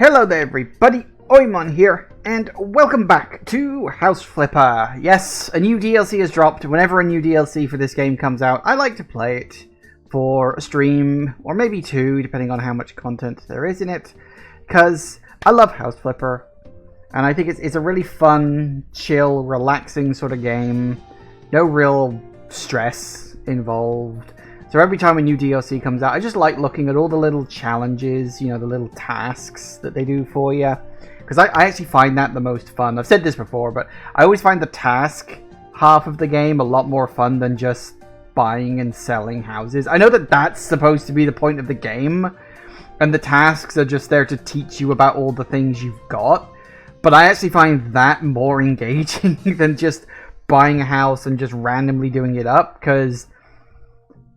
Hello there everybody, Oimon here, and welcome back to House Flipper. Yes, a new DLC has dropped. Whenever a new DLC for this game comes out, I like to play it for a stream, or maybe two, depending on how much content there is in it, because I love House Flipper, and I think it's a really fun, chill, relaxing sort of game. No real stress involved. So every time a new DLC comes out, I just like looking at all the little challenges, you know, the little tasks that they do for you. Because I actually find that the most fun. I've said this before, but I always find the task half of the game a lot more fun than just buying and selling houses. I know that that's supposed to be the point of the game, and the tasks are just there to teach you about all the things you've got. But I actually find that more engaging than just buying a house and just randomly doing it up, because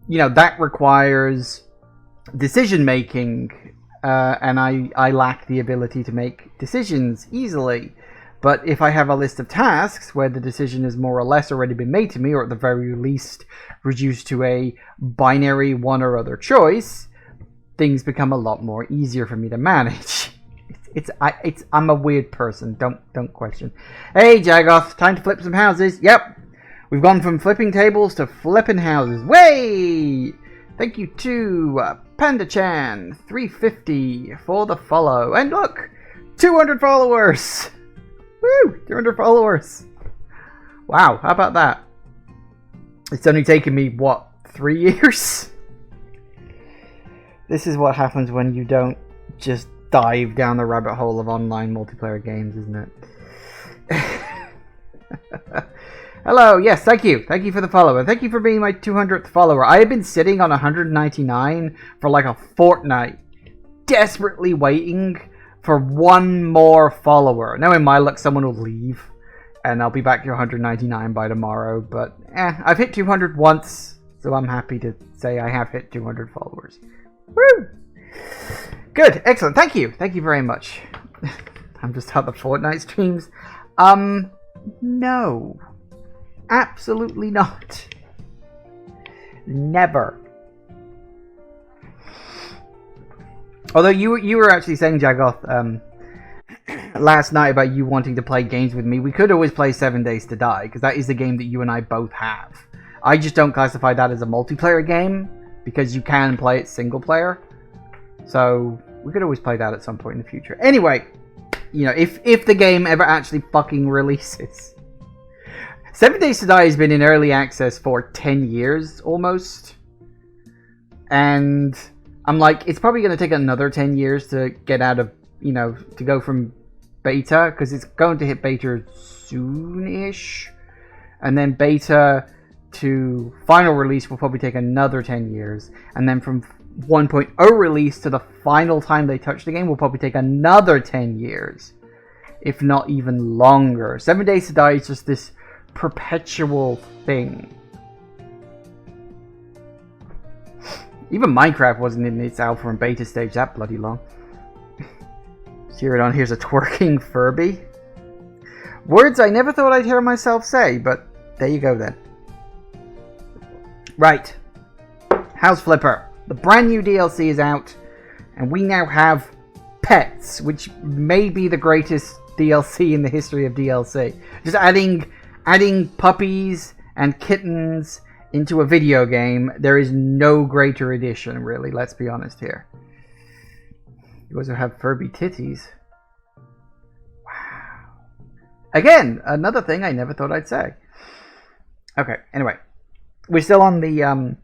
you know, that requires decision making, and I lack the ability to make decisions easily. But if I have a list of tasks where the decision has more or less already been made to me, or at the very least reduced to a binary one or other choice, things become a lot more easier for me to manage. I'm a weird person. Don't question. Hey Jagoth, time to flip some houses. Yep. We've gone from flipping tables to flipping houses. Way! Thank you to Panda-chan, 350 for the follow. And look! 200 followers! Woo! 200 followers! Wow, how about that? It's only taken me, what, 3 years? This is what happens when you don't just dive down the rabbit hole of online multiplayer games, isn't it? Hello, yes, thank you. Thank you for the follow, and thank you for being my 200th follower. I have been sitting on 199 for like a fortnight, desperately waiting for one more follower. Now in my luck, someone will leave, and I'll be back to 199 by tomorrow, but I've hit 200 once, so I'm happy to say I have hit 200 followers. Woo! Good, excellent, thank you. Thank you very much. I'm just out the Fortnite streams. No. Absolutely not. Never. Although you were actually saying, Jagoth, last night about you wanting to play games with me. We could always play 7 Days to Die, because that is the game that you and I both have. I just don't classify that as a multiplayer game, because you can play it single player. So we could always play that at some point in the future. Anyway, you know, if the game ever actually fucking releases. 7 Days to Die has been in early access for 10 years, almost. And I'm like, it's probably going to take another 10 years to get out of, you know, to go from beta, because it's going to hit beta soon-ish. And then beta to final release will probably take another 10 years. And then from 1.0 release to the final time they touch the game will probably take another 10 years. If not even longer. 7 Days to Die is just this perpetual thing. Even Minecraft wasn't in its alpha and beta stage that bloody long. Here's a twerking Furby. Words I never thought I'd hear myself say, but there you go then. Right. House Flipper. The brand new DLC is out, and we now have pets, which may be the greatest DLC in the history of DLC. Just adding puppies and kittens into a video game, there is no greater addition, really, let's be honest here. You also have Furby titties. Wow. Again, another thing I never thought I'd say. Okay, anyway. We're still on the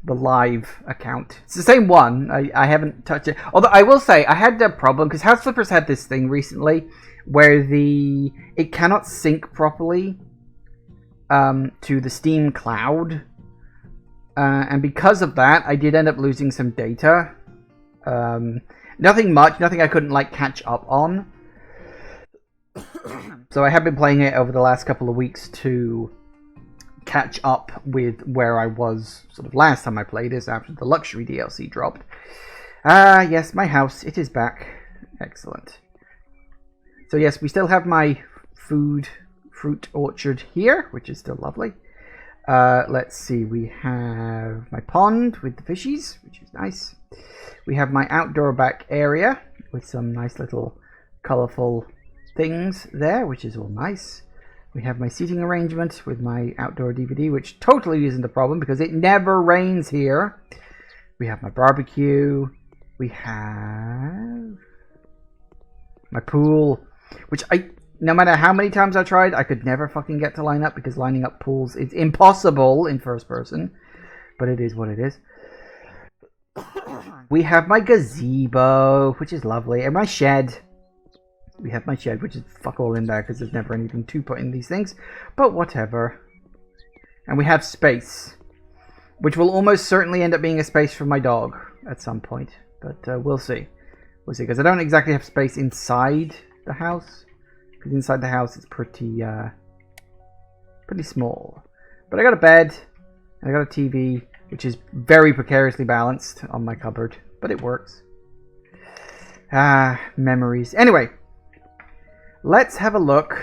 live account. It's the same one. I haven't touched it. Although I will say, I had a problem, because House Flippers had this thing recently where it cannot sync properly to the Steam cloud, and because of that I did end up losing some data. Nothing much, nothing I couldn't like catch up on. So I have been playing it over the last couple of weeks to catch up with where I was sort of last time I played this after the luxury DLC dropped. Yes, my house, it is back. Excellent. So yes, we still have my fruit orchard here, which is still lovely. Let's see, we have my pond with the fishies, which is nice. We have my outdoor back area, with some nice little colourful things there, which is all nice. We have my seating arrangement with my outdoor DVD, which totally isn't a problem because it never rains here. We have my barbecue. We have my pool, which no matter how many times I tried, I could never fucking get to line up because lining up pools is impossible in first person. But it is what it is. We have my gazebo, which is lovely, and my shed. We have my shed, which is fuck all in there because there's never anything to put in these things. But whatever. And we have space, which will almost certainly end up being a space for my dog at some point. But we'll see. We'll see, because I don't exactly have space inside the house. Because inside the house it's pretty small. But I got a bed, and I got a TV, which is very precariously balanced on my cupboard. But it works. Memories. Anyway, let's have a look.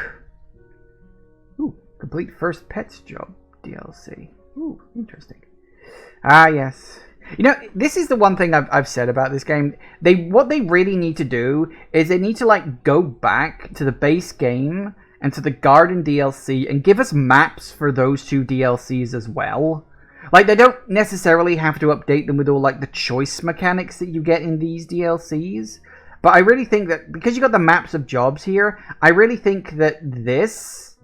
Ooh, complete first pets job DLC. Ooh, interesting. Yes. You know, this is the one thing I've said about this game. What they really need to do is they need to like go back to the base game and to the Garden DLC and give us maps for those two DLCs as well. Like, they don't necessarily have to update them with all like the choice mechanics that you get in these DLCs. But I really think that because you got the maps of jobs here, I really think that this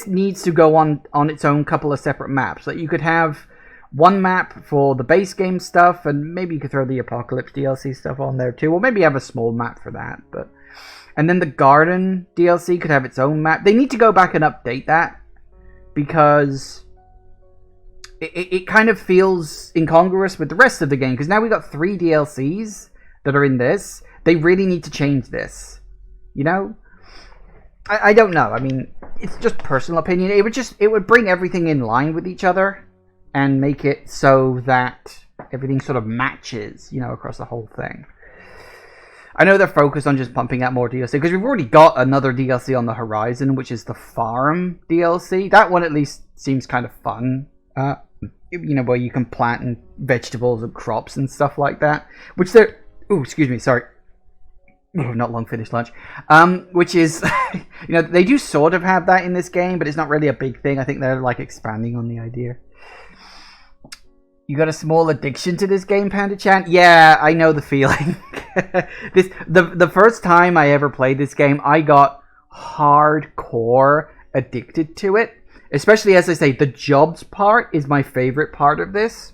needs to go on its own couple of separate maps. Like, you could have one map for the base game stuff, and maybe you could throw the Apocalypse DLC stuff on there too, or maybe have a small map for that. And then the Garden DLC could have its own map. They need to go back and update that, because it kind of feels incongruous with the rest of the game, because now we've got 3 DLCs that are in this. They really need to change this, you know? I don't know. I mean, it's just personal opinion. It would bring everything in line with each other and make it so that everything sort of matches, you know, across the whole thing. I know they're focused on just pumping out more DLC, because we've already got another DLC on the horizon, which is the Farm DLC. That one at least seems kind of fun. You know, where you can plant vegetables and crops and stuff like that. Which they're... Ooh, excuse me, sorry. Not long finished lunch. Which is... you know, they do sort of have that in this game, but it's not really a big thing. I think they're, like, expanding on the idea. You got a small addiction to this game, Panda-chan? Yeah, I know the feeling. The first time I ever played this game, I got hardcore addicted to it. Especially, as I say, the jobs part is my favorite part of this.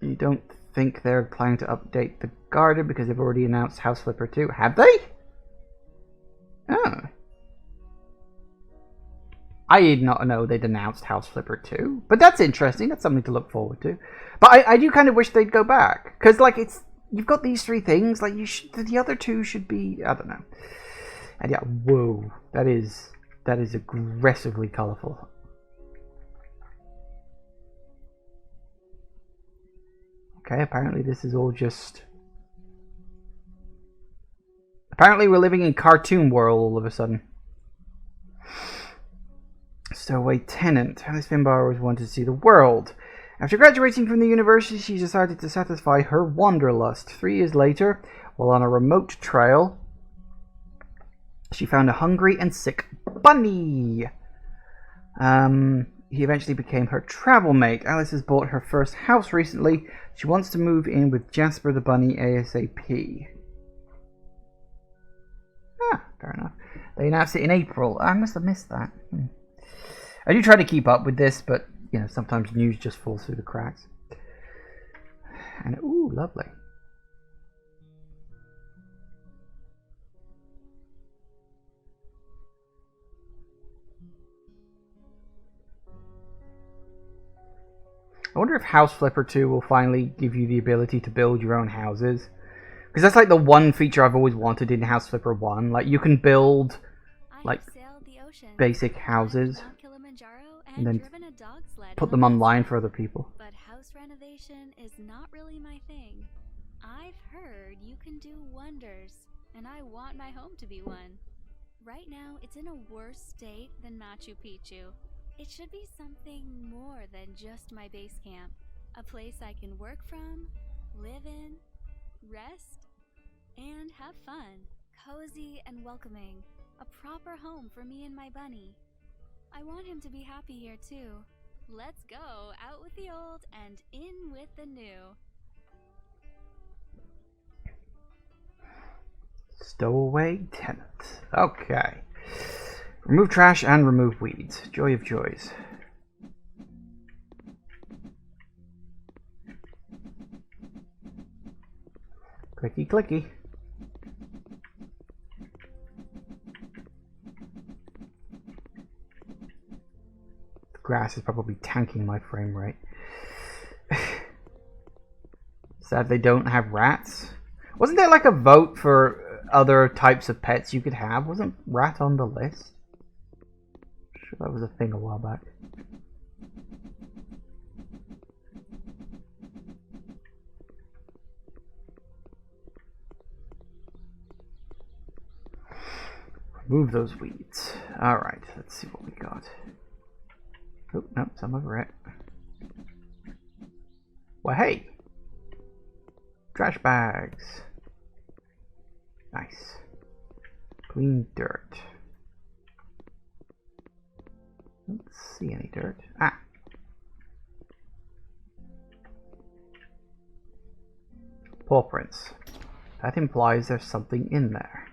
You don't think they're planning to update the Garden because they've already announced House Flipper 2? Have they? Oh. I did not know they'd announced House Flipper 2. But that's interesting. That's something to look forward to. But I do kind of wish they'd go back. Because, like, you've got these 3 things. Like, the other 2 should be... I don't know. And yeah, whoa. That is aggressively colourful. Okay, apparently this is all just... Apparently we're living in cartoon world all of a sudden. Stowaway tenant. Alice Finbar always wanted to see the world. After graduating from the university, she decided to satisfy her wanderlust. 3 years later, while on a remote trail, she found a hungry and sick bunny. He eventually became her travel mate. Alice has bought her first house recently. She wants to move in with Jasper the bunny ASAP. Fair enough. They announced it in April. I must have missed that. I do try to keep up with this, but, you know, sometimes news just falls through the cracks. And, ooh, lovely. I wonder if House Flipper 2 will finally give you the ability to build your own houses. Because that's like the one feature I've always wanted in House Flipper 1. Like, you can build, like, basic houses and then put them online for other people. But house renovation is not really my thing. I've heard you can do wonders, and I want my home to be one. Right now, it's in a worse state than Machu Picchu. It should be something more than just my base camp. A place I can work from, live in, rest, and have fun. Cozy and welcoming. A proper home for me and my bunny. I want him to be happy here too. Let's go out with the old and in with the new. Stowaway tenant. Okay. Remove trash and remove weeds. Joy of joys. Clicky clicky. The grass is probably tanking my frame rate. Sad they don't have rats. Wasn't there like a vote for other types of pets you could have? Wasn't rat on the list? I'm sure that was a thing a while back. Remove those weeds. Alright, let's see what we got. Oh, no, some over it. Well, hey! Trash bags. Nice. Clean dirt. Don't see any dirt. Ah! Paw prints. That implies there's something in there.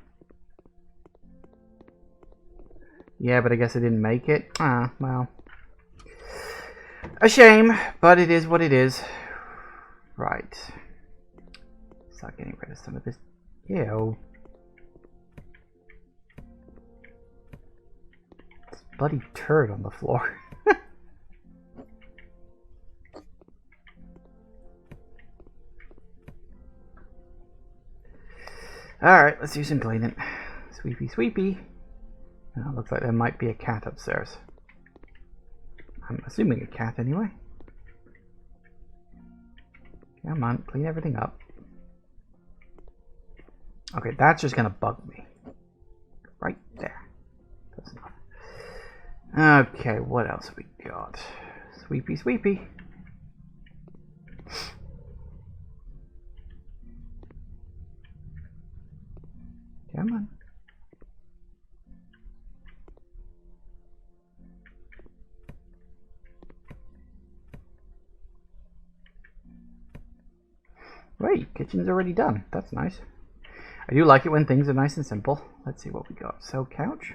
Yeah, but I guess I didn't make it. Ah, well. A shame, but it is what it is. Right. Start getting rid of some of this. Ew. This bloody turd on the floor. Alright, let's do some cleaning. Sweepy, sweepy. Oh, looks like there might be a cat upstairs. I'm assuming a cat anyway. Come on, clean everything up. Okay, that's just gonna bug me. Right there. That's enough. Okay, what else we got? Sweepy, sweepy. Come on. Wait, kitchen's already done. That's nice. I do like it when things are nice and simple. Let's see what we got. So, couch.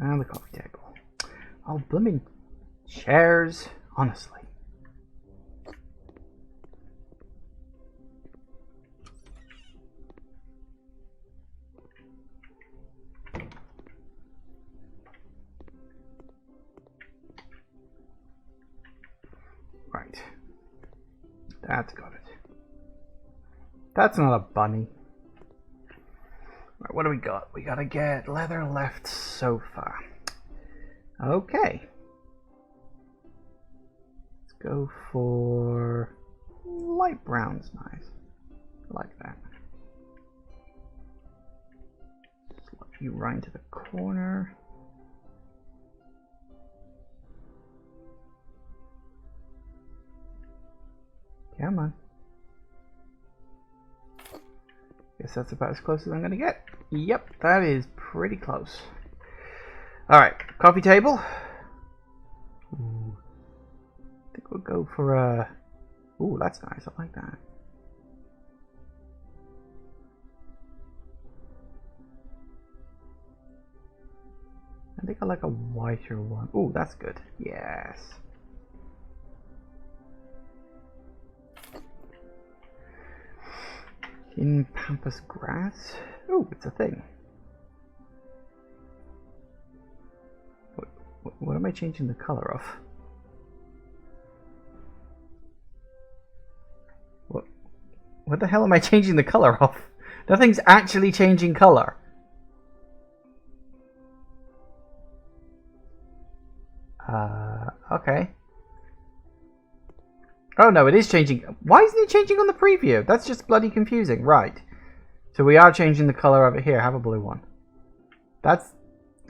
And the coffee table. Oh, blooming chairs. Honestly. Right. That's got it. That's not a bunny. Right, what do we got? We gotta get leather left sofa. Okay. Let's go for light brown's nice. I like that. Slot you right into the corner. Come on. Guess that's about as close as I'm gonna get. Yep, that is pretty close. Alright, coffee table. Ooh. I think we'll go for a... Ooh, that's nice, I like that. I think I like a whiter one. Ooh, that's good. Yes. In pampas grass? Oh, it's a thing. What am I changing the color of? What the hell am I changing the color of? Nothing's actually changing color. Okay. Oh no, it is changing. Why isn't it changing on the preview? That's just bloody confusing. Right. So we are changing the color over here. Have a blue one. That's...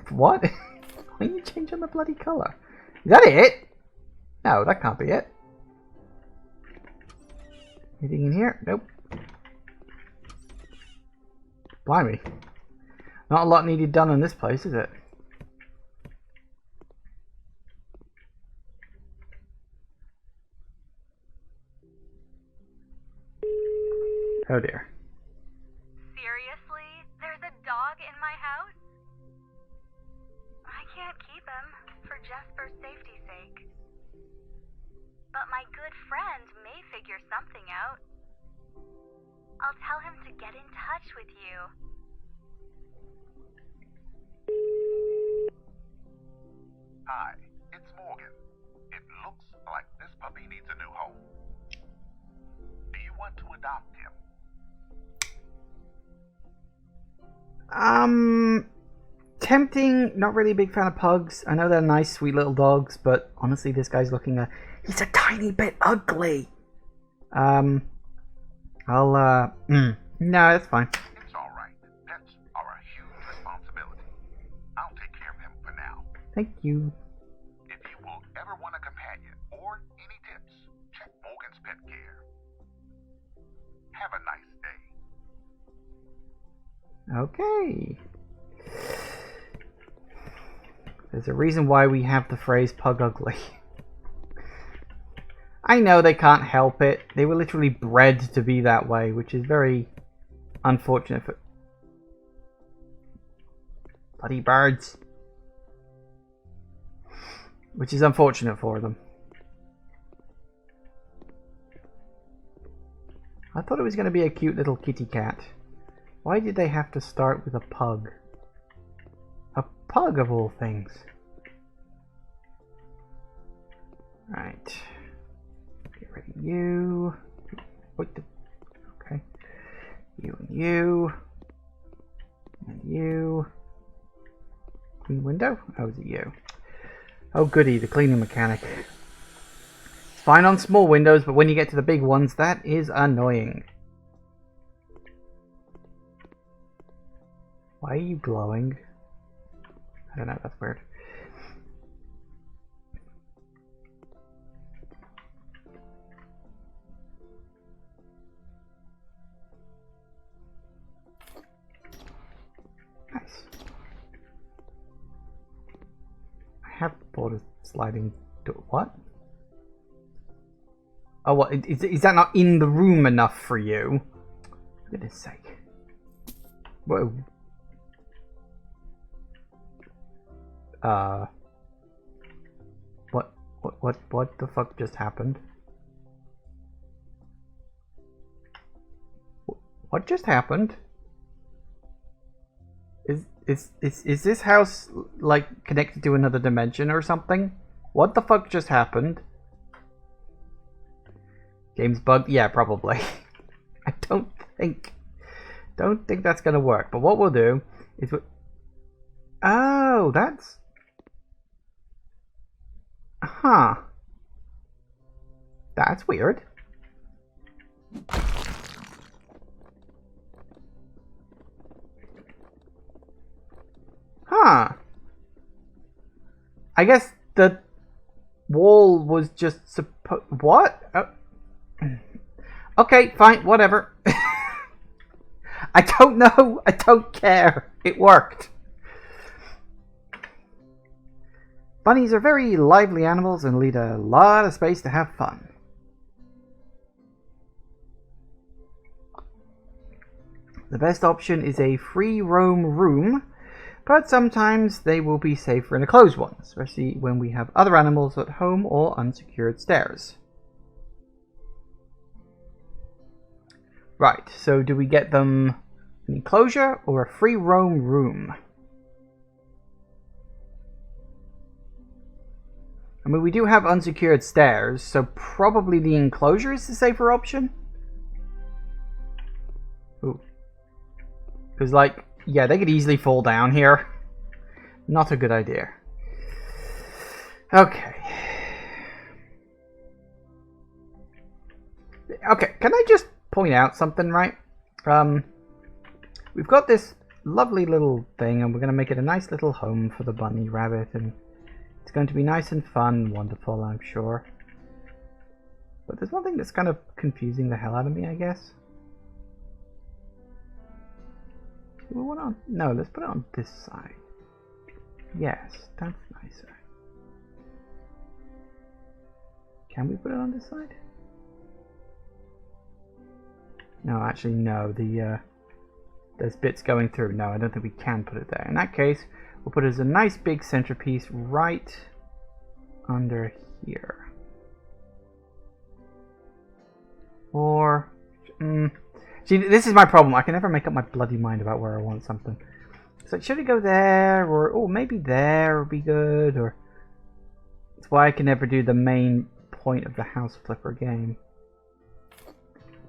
What? Why are you changing the bloody color? Is that it? No, that can't be it. Anything in here? Nope. Blimey. Not a lot needed done in this place, is it? Oh dear. Seriously? There's a dog in my house? I can't keep him, for Jesper's safety's sake. But my good friend may figure something out. I'll tell him to get in touch with you. Hi, it's Morgan. It looks like this puppy needs a new home. Do you want to adopt him? Tempting. Not really a big fan of pugs. I know they're nice, sweet little dogs, but honestly, this guy's looking he's a tiny bit ugly. No, that's fine. It's all right. Pets are a huge responsibility. I'll take care of him for now. Thank you. If you will ever want a companion or any tips, check Morgan's Pet Care. Have a nice day. Okay. There's a reason why we have the phrase pug ugly. I know they can't help it. They were literally bred to be that way, which is very unfortunate for... Bloody birds. Which is unfortunate for them. I thought it was going to be a cute little kitty cat. Why did they have to start with a pug? A pug of all things. Right. Get rid of you. What the... Okay. You and you. And you. Clean window? Oh, is it you? Oh goody, the cleaning mechanic. It's fine on small windows, but when you get to the big ones, that is annoying. Why are you glowing? I don't know, that's weird. Nice. I have bought a sliding door. What? Oh, what? Is that not in the room enough for you? For goodness sake. Whoa. What the fuck just happened? What just happened? Is this house like connected to another dimension or something? What the fuck just happened? Game's bugged? Yeah, probably. I don't think that's gonna work. But what we'll do is oh, that's... Huh. That's weird. Huh. I guess the wall was just what? Okay, fine, whatever. I don't know. I don't care. It worked. Bunnies are very lively animals and need a lot of space to have fun. The best option is a free roam room, but sometimes they will be safer in a closed one, especially when we have other animals at home or unsecured stairs. Right, so do we get them an enclosure or a free roam room? I mean, we do have unsecured stairs, so probably the enclosure is the safer option. Ooh. Because, like, yeah, they could easily fall down here. Not a good idea. Okay. Okay, can I just point out something, right? We've got this lovely little thing, and we're going to make it a nice little home for the bunny rabbit, and It's going to be nice and fun, wonderful, I'm sure. But there's one thing that's kind of confusing the hell out of me, I guess. No, let's put it on this side. Yes, that's nicer. Can we put it on this side? No, actually, no. There's bits going through. No, I don't think we can put it there. In that case, we'll put it as a nice big centerpiece right under here. Or, see, this is my problem. I can never make up my bloody mind about where I want something. So should it go there, or oh, maybe there would be good, or that's why I can never do the main point of the house flipper game.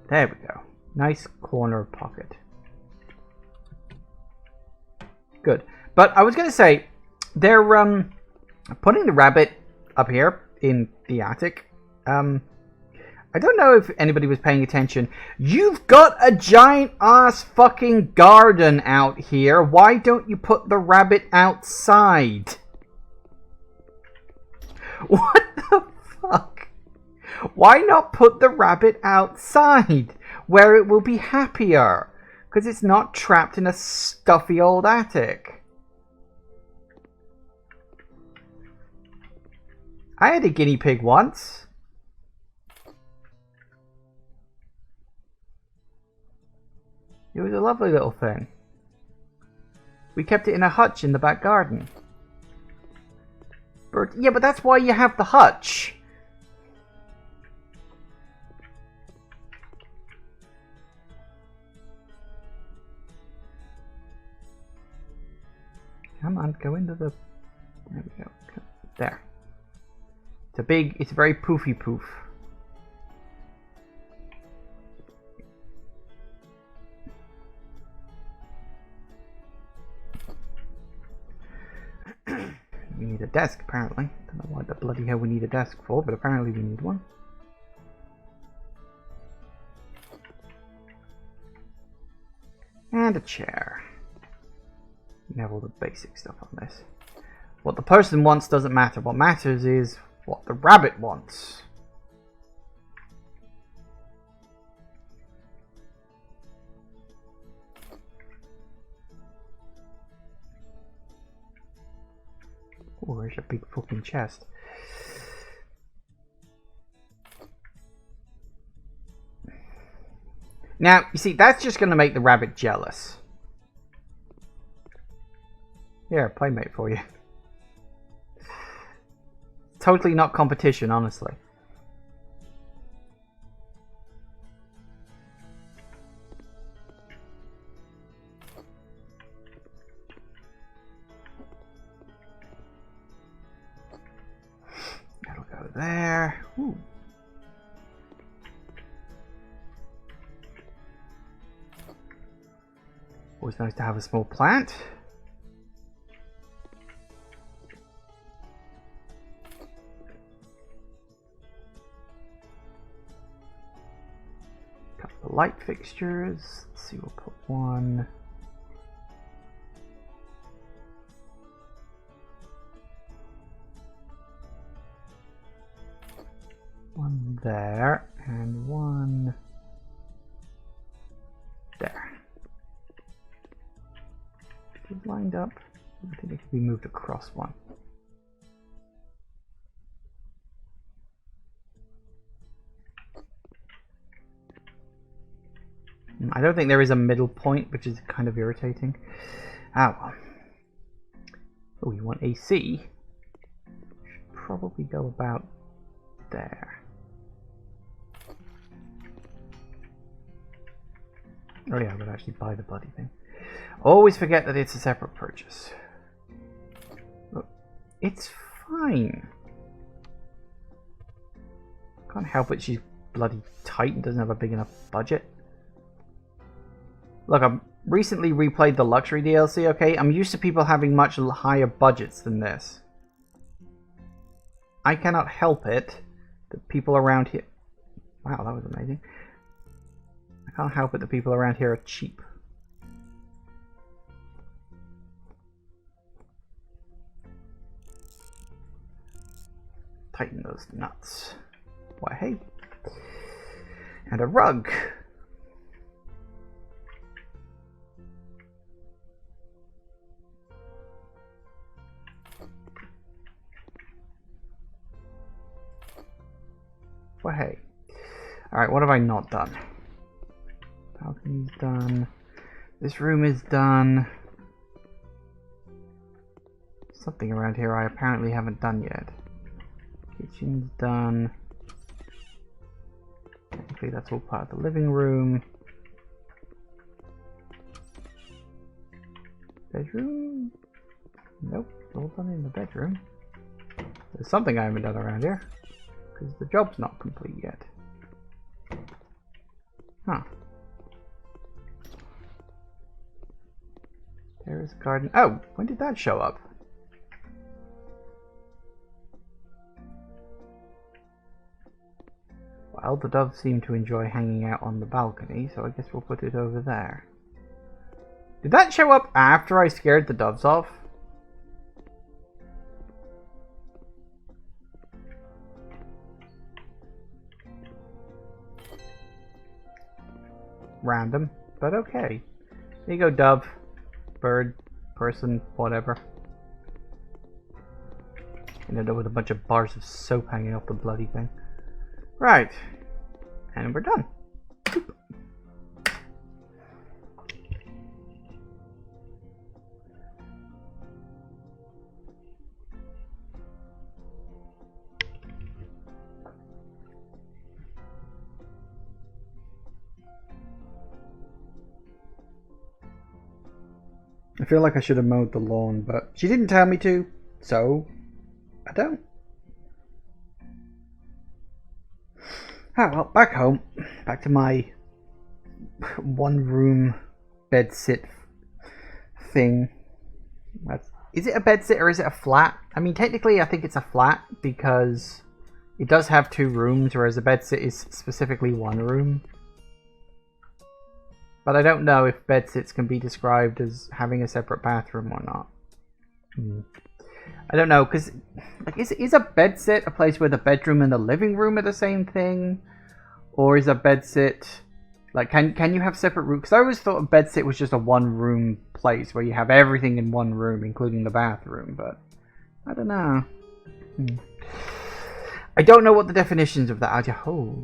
There we go. Nice corner pocket. Good. But I was going to say, they're putting the rabbit up here in the attic. I don't know if anybody was paying attention. You've got a giant ass fucking garden out here. Why don't you put the rabbit outside? What the fuck? Why not put the rabbit outside where it will be happier? Because it's not trapped in a stuffy old attic. I had a guinea pig once. It was a lovely little thing. We kept it in a hutch in the back garden. Yeah, but that's why you have the hutch. Come on, go into the... There we go. There. It's a very poofy poof. We need a desk, apparently. Don't know what the bloody hell we need a desk for, but apparently we need one. And a chair. You have all the basic stuff on this. What the person wants doesn't matter. What matters is what the rabbit wants. Oh, there's a big fucking chest. Now, you see, that's just going to make the rabbit jealous. Here, a playmate for you. Totally not competition, honestly. That'll go there. Ooh. Always nice to have a small plant. Couple of light fixtures. Let's see, we'll put one. One there and one there. Lined up. I think it could be moved across one. I don't think there is a middle point, which is kind of irritating. Ah well. Oh, you want AC? Should probably go about there. Oh yeah, I would actually buy the bloody thing. Always forget that it's a separate purchase. Look, it's fine. Can't help it, she's bloody tight and doesn't have a big enough budget. Look, I've recently replayed the luxury DLC, okay? I'm used to people having much higher budgets than this. I cannot help it that people around here... Wow, that was amazing. I can't help it that people around here are cheap. tighten those nuts. Why, hey. And a rug. Well, hey. Alright, what have I not done? Balcony's done. This room is done. Something around here I apparently haven't done yet. Kitchen's done. Technically that's all part of the living room. Bedroom? Nope, it's all done in the bedroom. There's something I haven't done around here. Because the job's not complete yet. Huh. There's a garden. Oh, when did that show up? Well, the doves seem to enjoy hanging out on the balcony, so I guess we'll put it over there. Did that show up after I scared the doves off? Random, but okay. There you go, dove, bird, person, whatever. Ended up with a bunch of bars of soap hanging off the bloody thing. Right, and we're done. I feel like I should have mowed the lawn, but she didn't tell me to, so I don't. Ah, well, back home. Back to my one-room bed-sit thing. Is it a bed-sit or is it a flat? I mean, technically I think it's a flat because it does have 2 rooms, whereas a bed-sit is specifically 1 room. But I don't know if bed-sits can be described as having a separate bathroom or not. I don't know, because like, is a bed-sit a place where the bedroom and the living room are the same thing? Or is a bed-sit... Like, can you have separate rooms? Because I always thought a bed-sit was just a 1-room place where you have everything in 1 room, including the bathroom, but I don't know. I don't know what the definitions of that are. Oh.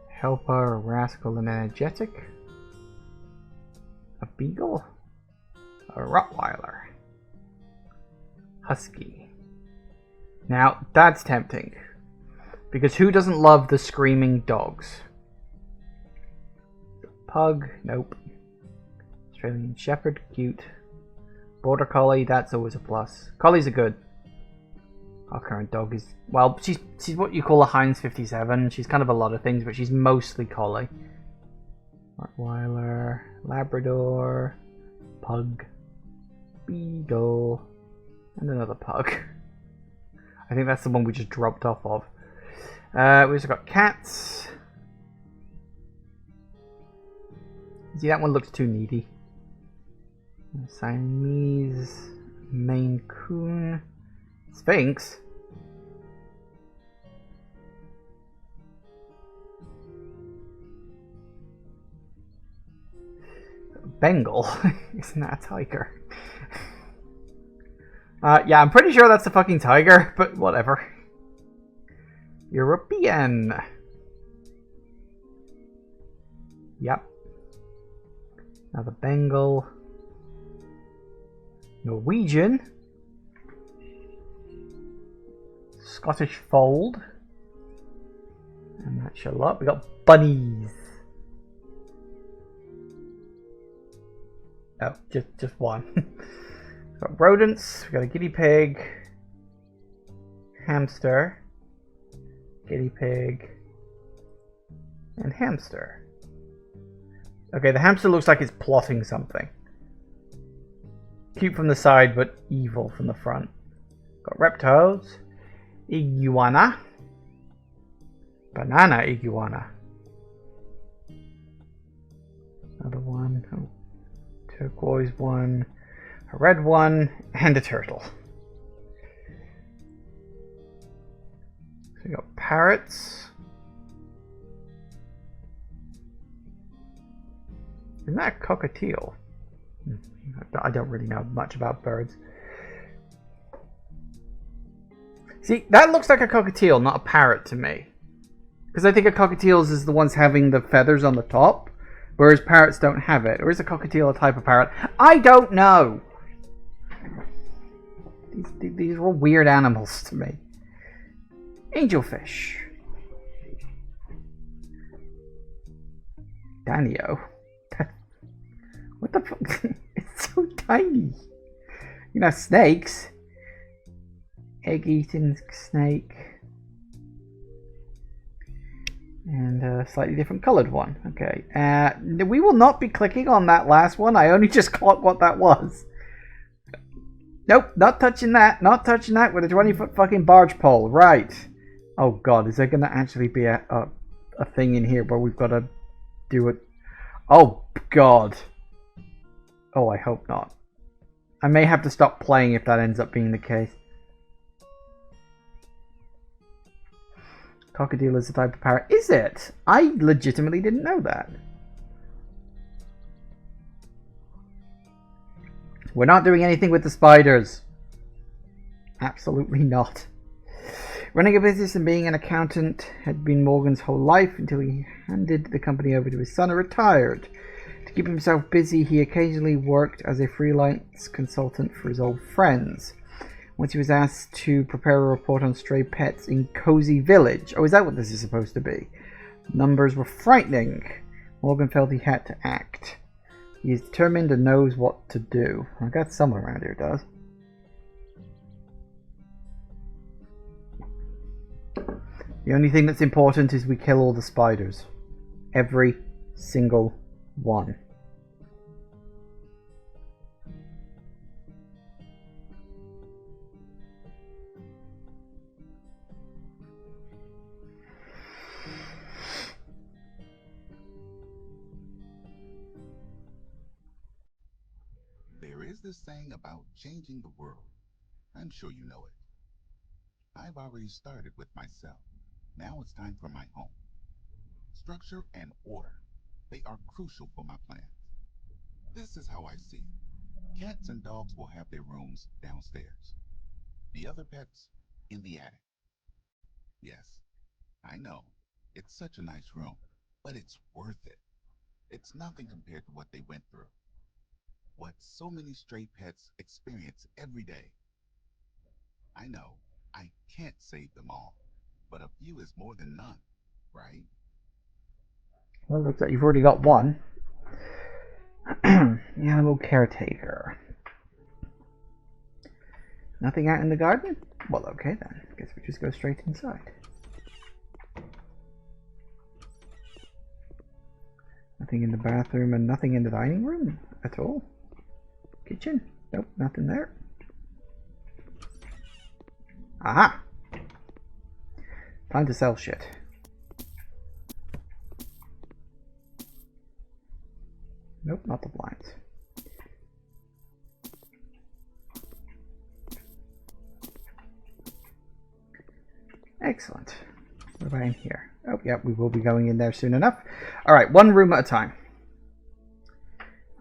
Helper, a rascal, and energetic. A beagle. A Rottweiler. Husky. Now, that's tempting. Because who doesn't love the screaming dogs? Pug, nope. Australian Shepherd, cute. Border Collie, that's always a plus. Collies are good. Our current dog is... Well, she's what you call a Heinz 57. She's kind of a lot of things, but she's mostly Collie. Rottweiler, Labrador, Pug, Beagle, and another Pug. I think that's the one we just dropped off of. We also got cats. See, that one looks too needy. Siamese, Maine Coon, Sphinx. Bengal? Isn't that a tiger? Yeah, I'm pretty sure that's the fucking tiger, but whatever. European. Yep. Another Bengal. Norwegian. Scottish Fold. And that's a lot. We got bunnies. Oh, just one. We've got rodents. We've got a guinea pig. Hamster. Guinea pig. And hamster. Okay, the hamster looks like it's plotting something. Cute from the side, but evil from the front. Got reptiles. Iguana. Banana iguana. Another one. Oh, turquoise one. a red one, and a turtle. So we got parrots. Isn't that a cockatiel? I don't really know much about birds. See, that looks like a cockatiel, not a parrot to me. Because I think a cockatiel is the ones having the feathers on the top, whereas parrots don't have it. Or is a cockatiel a type of parrot? I don't know! These are all weird animals to me. Angelfish. Danio. What the fuck? It's so tiny. You know, snakes. Egg-eating snake. And a slightly different coloured one. Okay. We will not be clicking on that last one. I only just caught what that was. Nope, not touching that. Not touching that with a 20-foot fucking barge pole. Right. Oh god, is there going to actually be a thing in here where we've got to do it? Oh god. Oh, I hope not. I may have to stop playing if that ends up being the case. Cockatiel is a type of parrot. Is it? I legitimately didn't know that. We're not doing anything with the spiders. Absolutely not. Running a business and being an accountant had been Morgan's whole life until he handed the company over to his son and retired. To keep himself busy, he occasionally worked as a freelance consultant for his old friends. Once he was asked to prepare a report on stray pets in Cozy Village. Oh, is that what this is supposed to be? The numbers were frightening. Morgan felt he had to act. He is determined and knows what to do. I got someone around here does. The only thing that's important is we kill all the spiders. Every single one. There is this saying about changing the world. I'm sure you know it. I've already started with myself. Now it's time for my home. Structure and order. They are crucial for my plans. This is how I see it. Cats and dogs will have their rooms downstairs. The other pets in the attic. Yes, I know. It's such a nice room, but it's worth it. It's nothing compared to what they went through. What so many stray pets experience every day. I know, I can't save them all, but a few is more than none, right? Well, looks like you've already got one. The animal caretaker. Nothing out in the garden? Well, okay then. Guess we just go straight inside. Nothing in the bathroom and nothing in the dining room at all. Kitchen? Nope, nothing there. Aha! Time to sell shit. Nope, not the blinds. Excellent. What about in here? Oh, yeah, we will be going in there soon enough. Alright, one room at a time.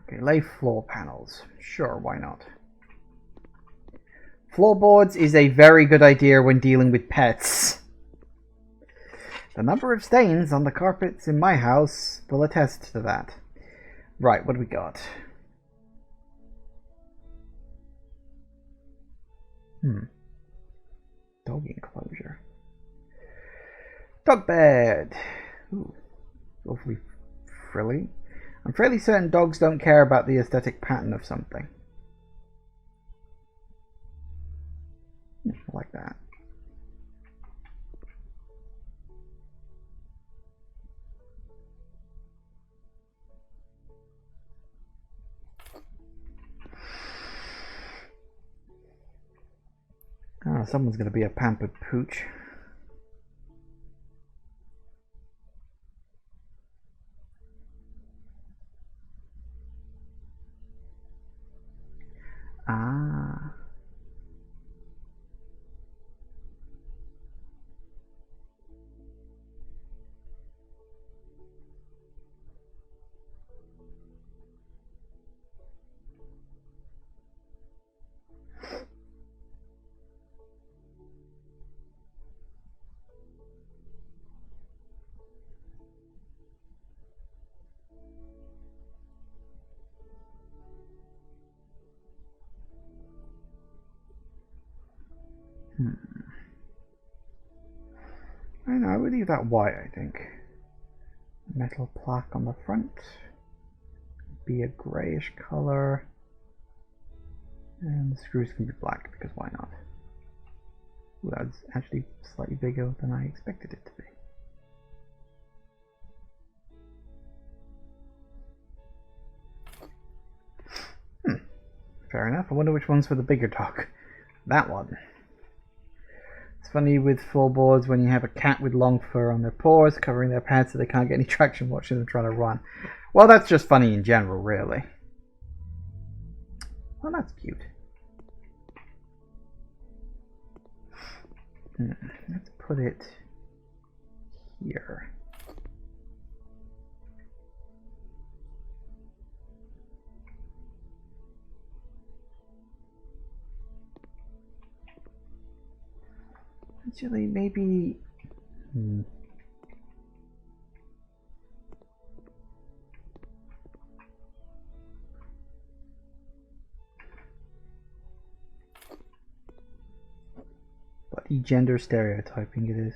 Okay, lay floor panels. Sure, why not? Floorboards is a very good idea when dealing with pets. The number of stains on the carpets in my house will attest to that. Right, what do we got? Dog enclosure. Dog bed. Ooh, awfully frilly. I'm fairly certain dogs don't care about the aesthetic pattern of something. Like that. Oh, someone's going to be a pampered pooch. I know, I would leave that white, I think. Metal plaque on the front. Be a greyish colour. And the screws can be black, because why not? Ooh, that's actually slightly bigger than I expected it to be. Fair enough. I wonder which one's for the bigger dog. That one. It's funny with floorboards when you have a cat with long fur on their paws covering their pads so they can't get any traction watching them try to run. Well, that's just funny in general, really. Well, that's cute. Let's put it here. Actually, maybe... Bloody gender stereotyping it is.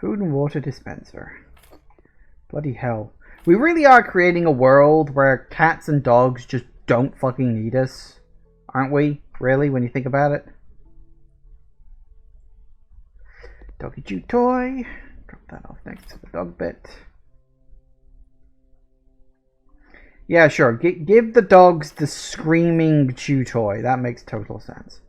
Food and water dispenser. Bloody hell. We really are creating a world where cats and dogs just don't fucking need us. Aren't we? Really, when you think about it? Doggy chew toy. Drop that off next to the dog bit. Yeah, sure. Give the dogs the screaming chew toy. That makes total sense.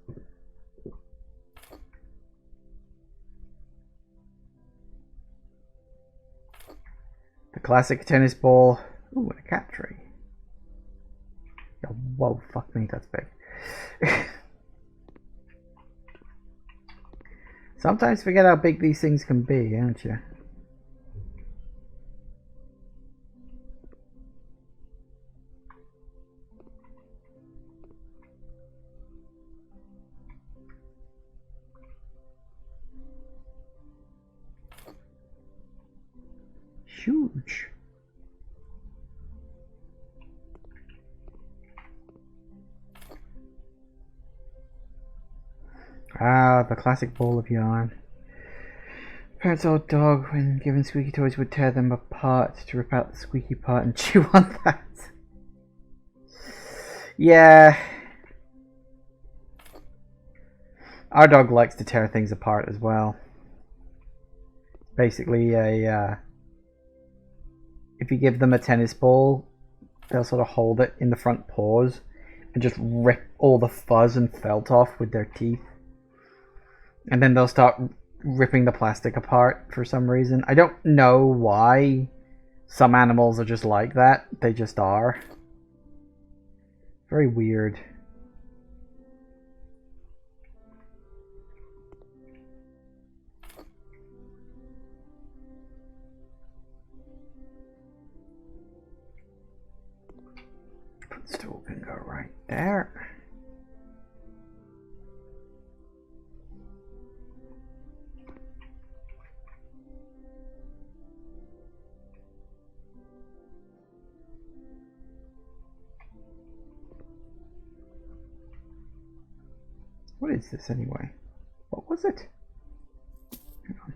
The classic tennis ball. Ooh, and a cat tree. Oh, whoa, fuck me, that's big. Sometimes forget how big these things can be, don't you? Huge. Ah, the classic ball of yarn. Parents' old dog, when given squeaky toys, would tear them apart to rip out the squeaky part and chew on that. Yeah. Our dog likes to tear things apart as well. Basically, if you give them a tennis ball, they'll sort of hold it in the front paws and just rip all the fuzz and felt off with their teeth. And then they'll start ripping the plastic apart for some reason. I don't know why. Some animals are just like that. They just are. Very weird. Stool can go right there. What is this anyway? What was it? Hang on.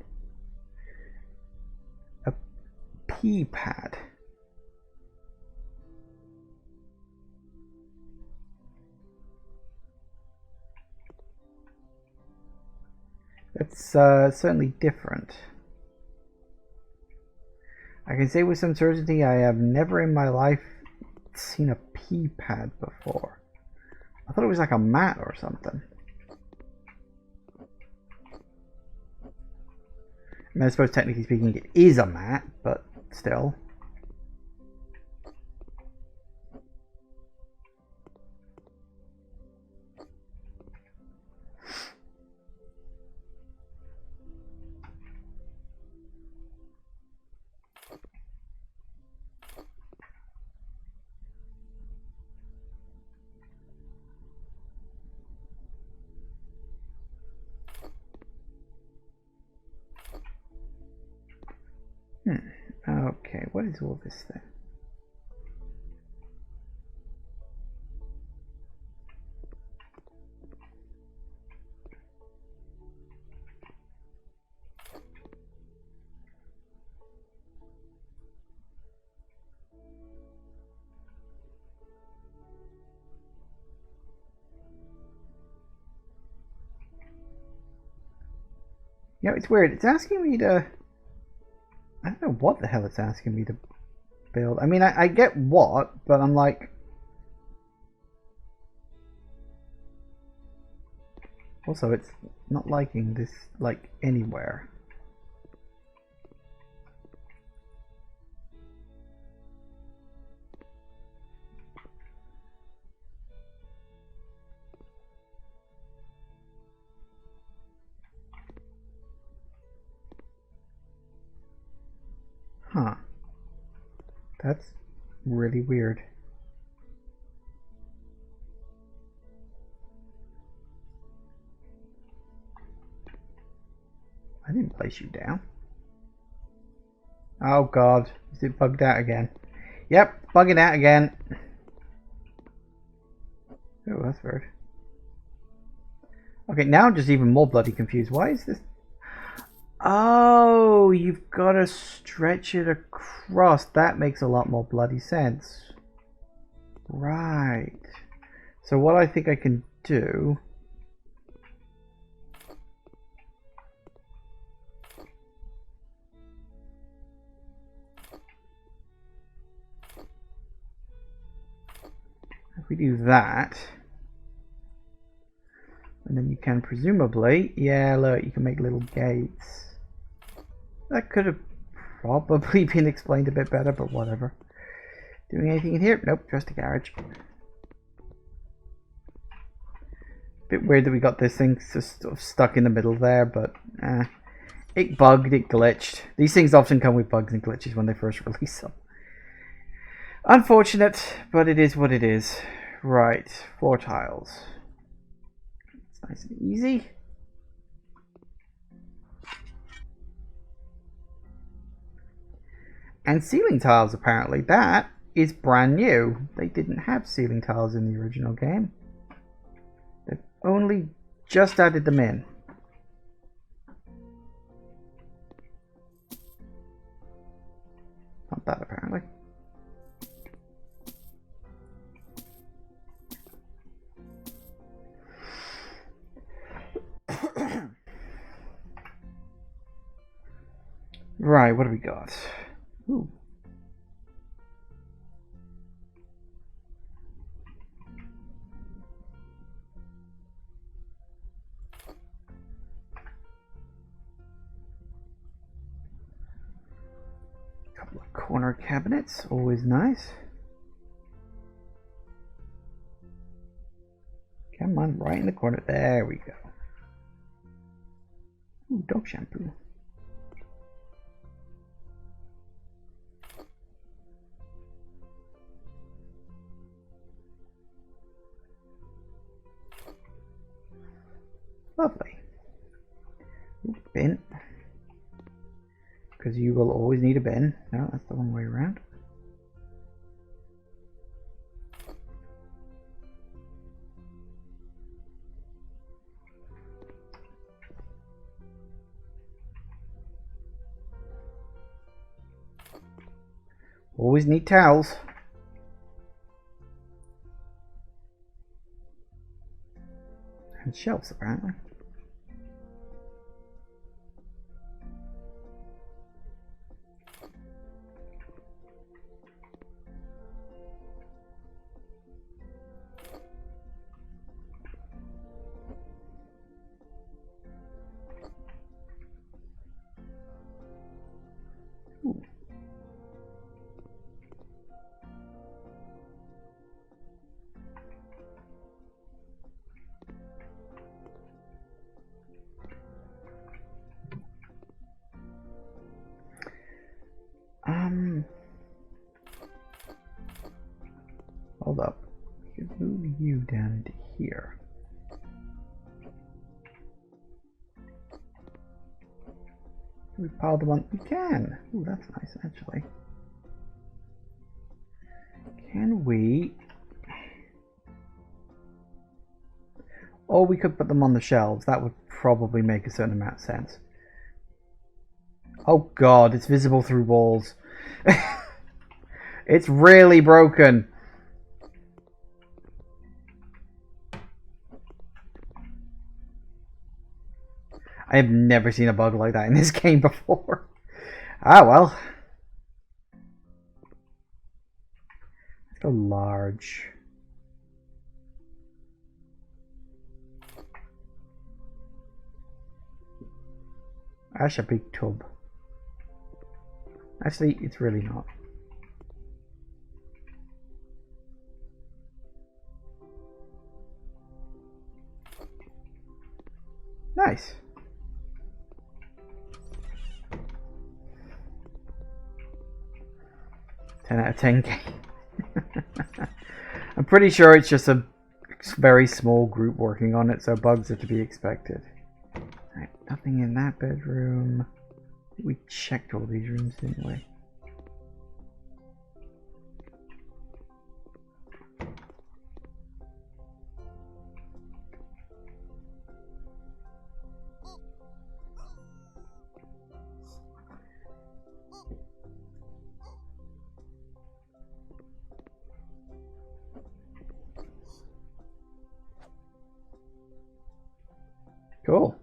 A pea pad. That's certainly different. I can say with some certainty I have never in my life seen a pea pad before. I thought it was like a mat or something. I mean, I suppose technically speaking it is a mat, but still. what is all this then? You know, it's weird. It's asking me to... I don't know what the hell it's asking me to build. I mean, I get what, but I'm like... Also, it's not liking this, like, anywhere. Huh. That's really weird. I didn't place you down. Oh god, is it bugged out again? Yep, bugging out again. Oh, that's weird. Okay, now I'm just even more bloody confused. Why is this? Oh, you've got to stretch it across. That makes a lot more bloody sense. Right. So what I think I can do... If we do that... And then you can presumably... Yeah, look, you can make little gates. That could have probably been explained a bit better, but whatever. Doing anything in here? Nope, just a garage. Bit weird that we got this thing just sort of stuck in the middle there, but it bugged, it glitched. These things often come with bugs and glitches when they first release them. Unfortunate, but it is what it is. Right, 4 tiles. It's nice and easy. And ceiling tiles, apparently. That is brand new. They didn't have ceiling tiles in the original game. They've only just added them in. Not that, apparently. Right, what do we got? Ooh. Couple of corner cabinets, always nice. Come on, right in the corner. There we go. Ooh, dog shampoo. Lovely. Ooh, bin. Because you will always need a bin. No, that's the wrong way around. Always need towels. And shelves, apparently. Ooh. Hold up. We can move you down into here. Can we pile them on? We can. Ooh, that's nice, actually. Can we... Or we could put them on the shelves. That would probably make a certain amount of sense. Oh god, it's visible through walls. It's really broken. I have never seen a bug like that in this game before. Ah, well. Let's go large. That's a big tub. Actually, it's really not. Nice. Ten out of 10 game. I'm pretty sure it's just a very small group working on it, so bugs are to be expected. Right, nothing in that bedroom. We checked all these rooms, didn't we? Cool.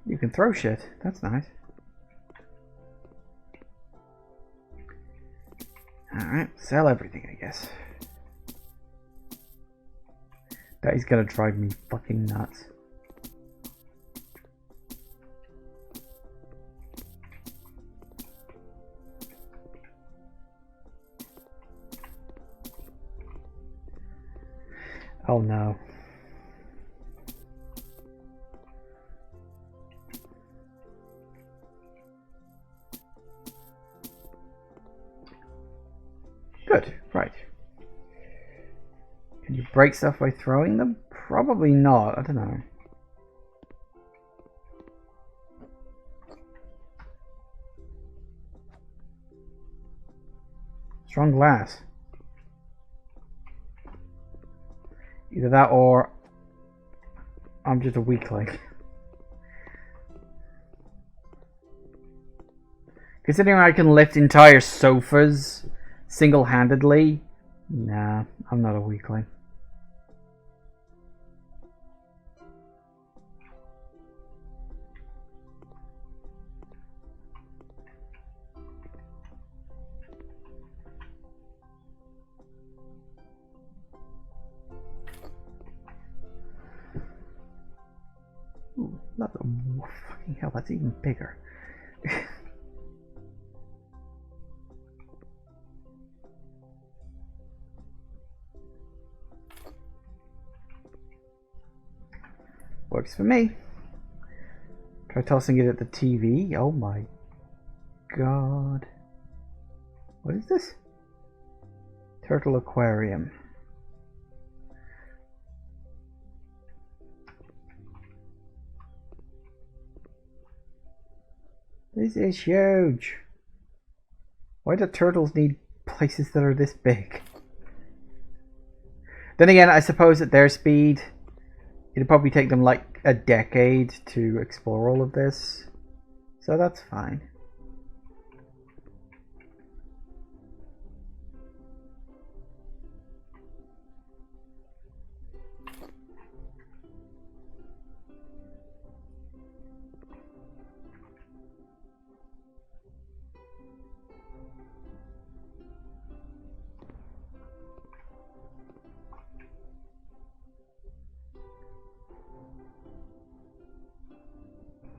You can throw shit. That's nice. Alright, sell everything, I guess. That is gonna drive me fucking nuts. Oh no. Good, right. Can you break stuff by throwing them? Probably not, I don't know. Strong glass. Either that or I'm just a weakling. Considering I can lift entire sofas single-handedly, nah, I'm not a weakling. Ooh, fucking hell, that's even bigger. Works for me. Try tossing it at the TV. Oh my god. What is this? Turtle aquarium. This is huge. Why do turtles need places that are this big? Then again, I suppose at their speed, it'd probably take them like a decade to explore all of this. So that's fine.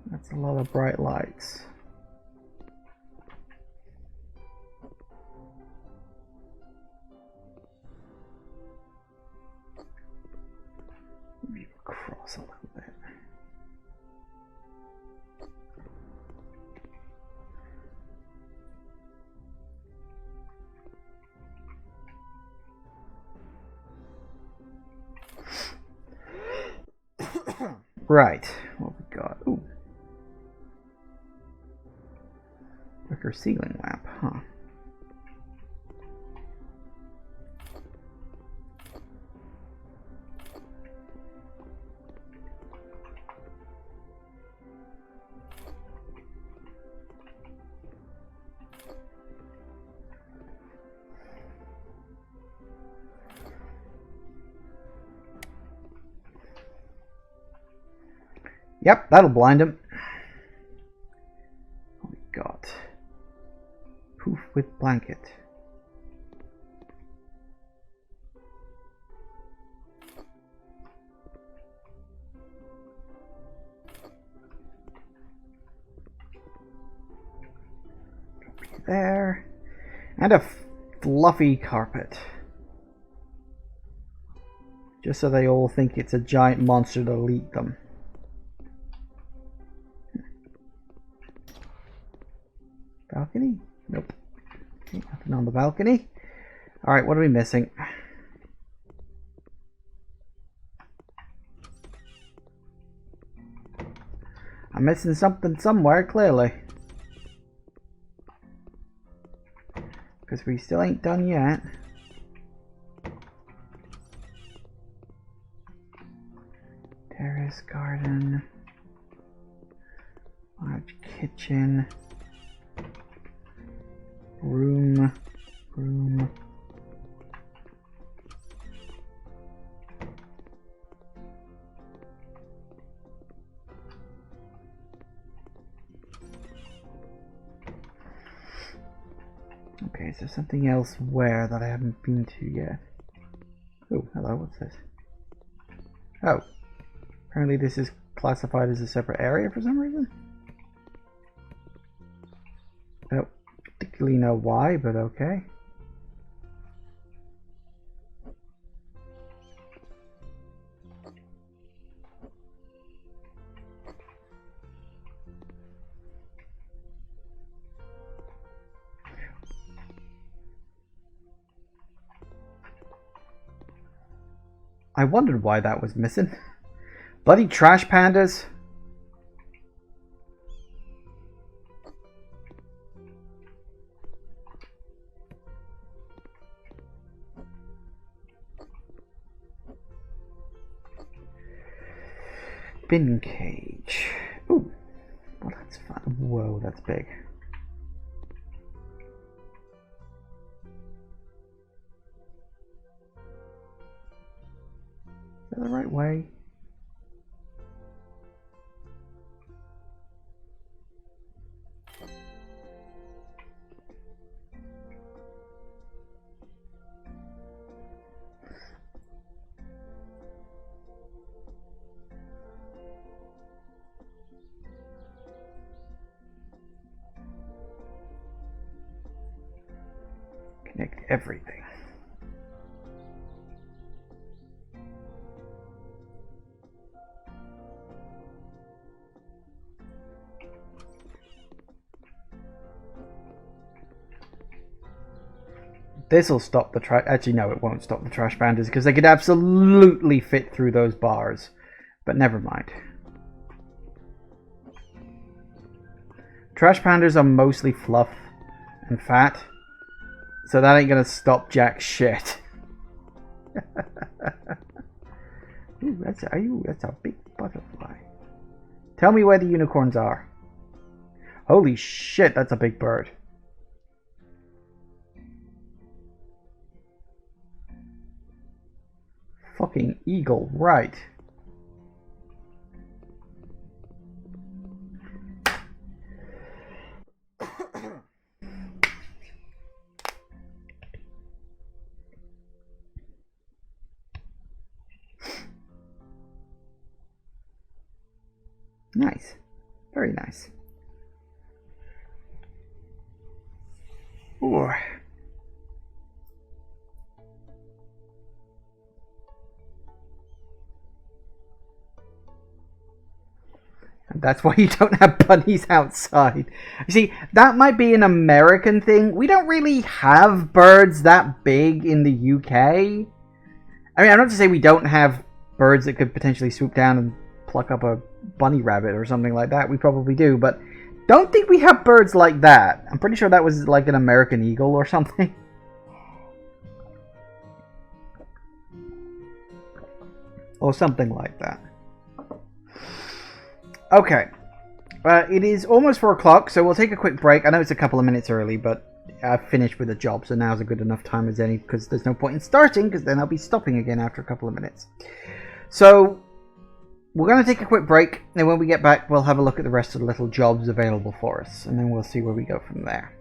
That's a lot of bright lights. Maybe across a little bit. Right, what we got? Ooh. Wicker ceiling lamp, huh? Yep, that'll blind him. What we got? Poof with blanket. There. And a fluffy carpet. Just so they all think it's a giant monster that'll eat them. Balcony? Nope. Okay, nothing on the balcony. Alright, what are we missing? I'm missing something somewhere, clearly. Because we still ain't done yet. Terrace, garden, large kitchen, room. Okay, is there something else where that I haven't been to yet? Oh, hello, what's this? Oh, apparently this is classified as a separate area for some reason. I don't particularly know why, but okay. I wondered why that was missing. Bloody trash pandas. Bin cage. Ooh. Well, that's fun. Whoa, that's big. Is that the right way? Connect everything. This will stop the trash. Actually, no, it won't stop the trash pandas because they could absolutely fit through those bars. But never mind. Trash pandas are mostly fluff and fat, so that ain't gonna stop jack shit. Ooh, that's a big butterfly. Tell me where the unicorns are. Holy shit, that's a big bird. Fucking eagle, right. Nice. Very nice. Ooh. And that's why you don't have bunnies outside. You see, that might be an American thing. We don't really have birds that big in the UK. I mean, I'm not to say we don't have birds that could potentially swoop down and pluck up a bunny rabbit or something like that. We probably do, but don't think we have birds like that. I'm pretty sure that was like an American eagle or something. Or something like that. Okay. It is almost 4 o'clock, so we'll take a quick break. I know it's a couple of minutes early, but I've finished with the job, so now's a good enough time as any, because there's no point in starting, because then I'll be stopping again after a couple of minutes. So, We're going to take a quick break, and when we get back, we'll have a look at the rest of the little jobs available for us, and then we'll see where we go from there.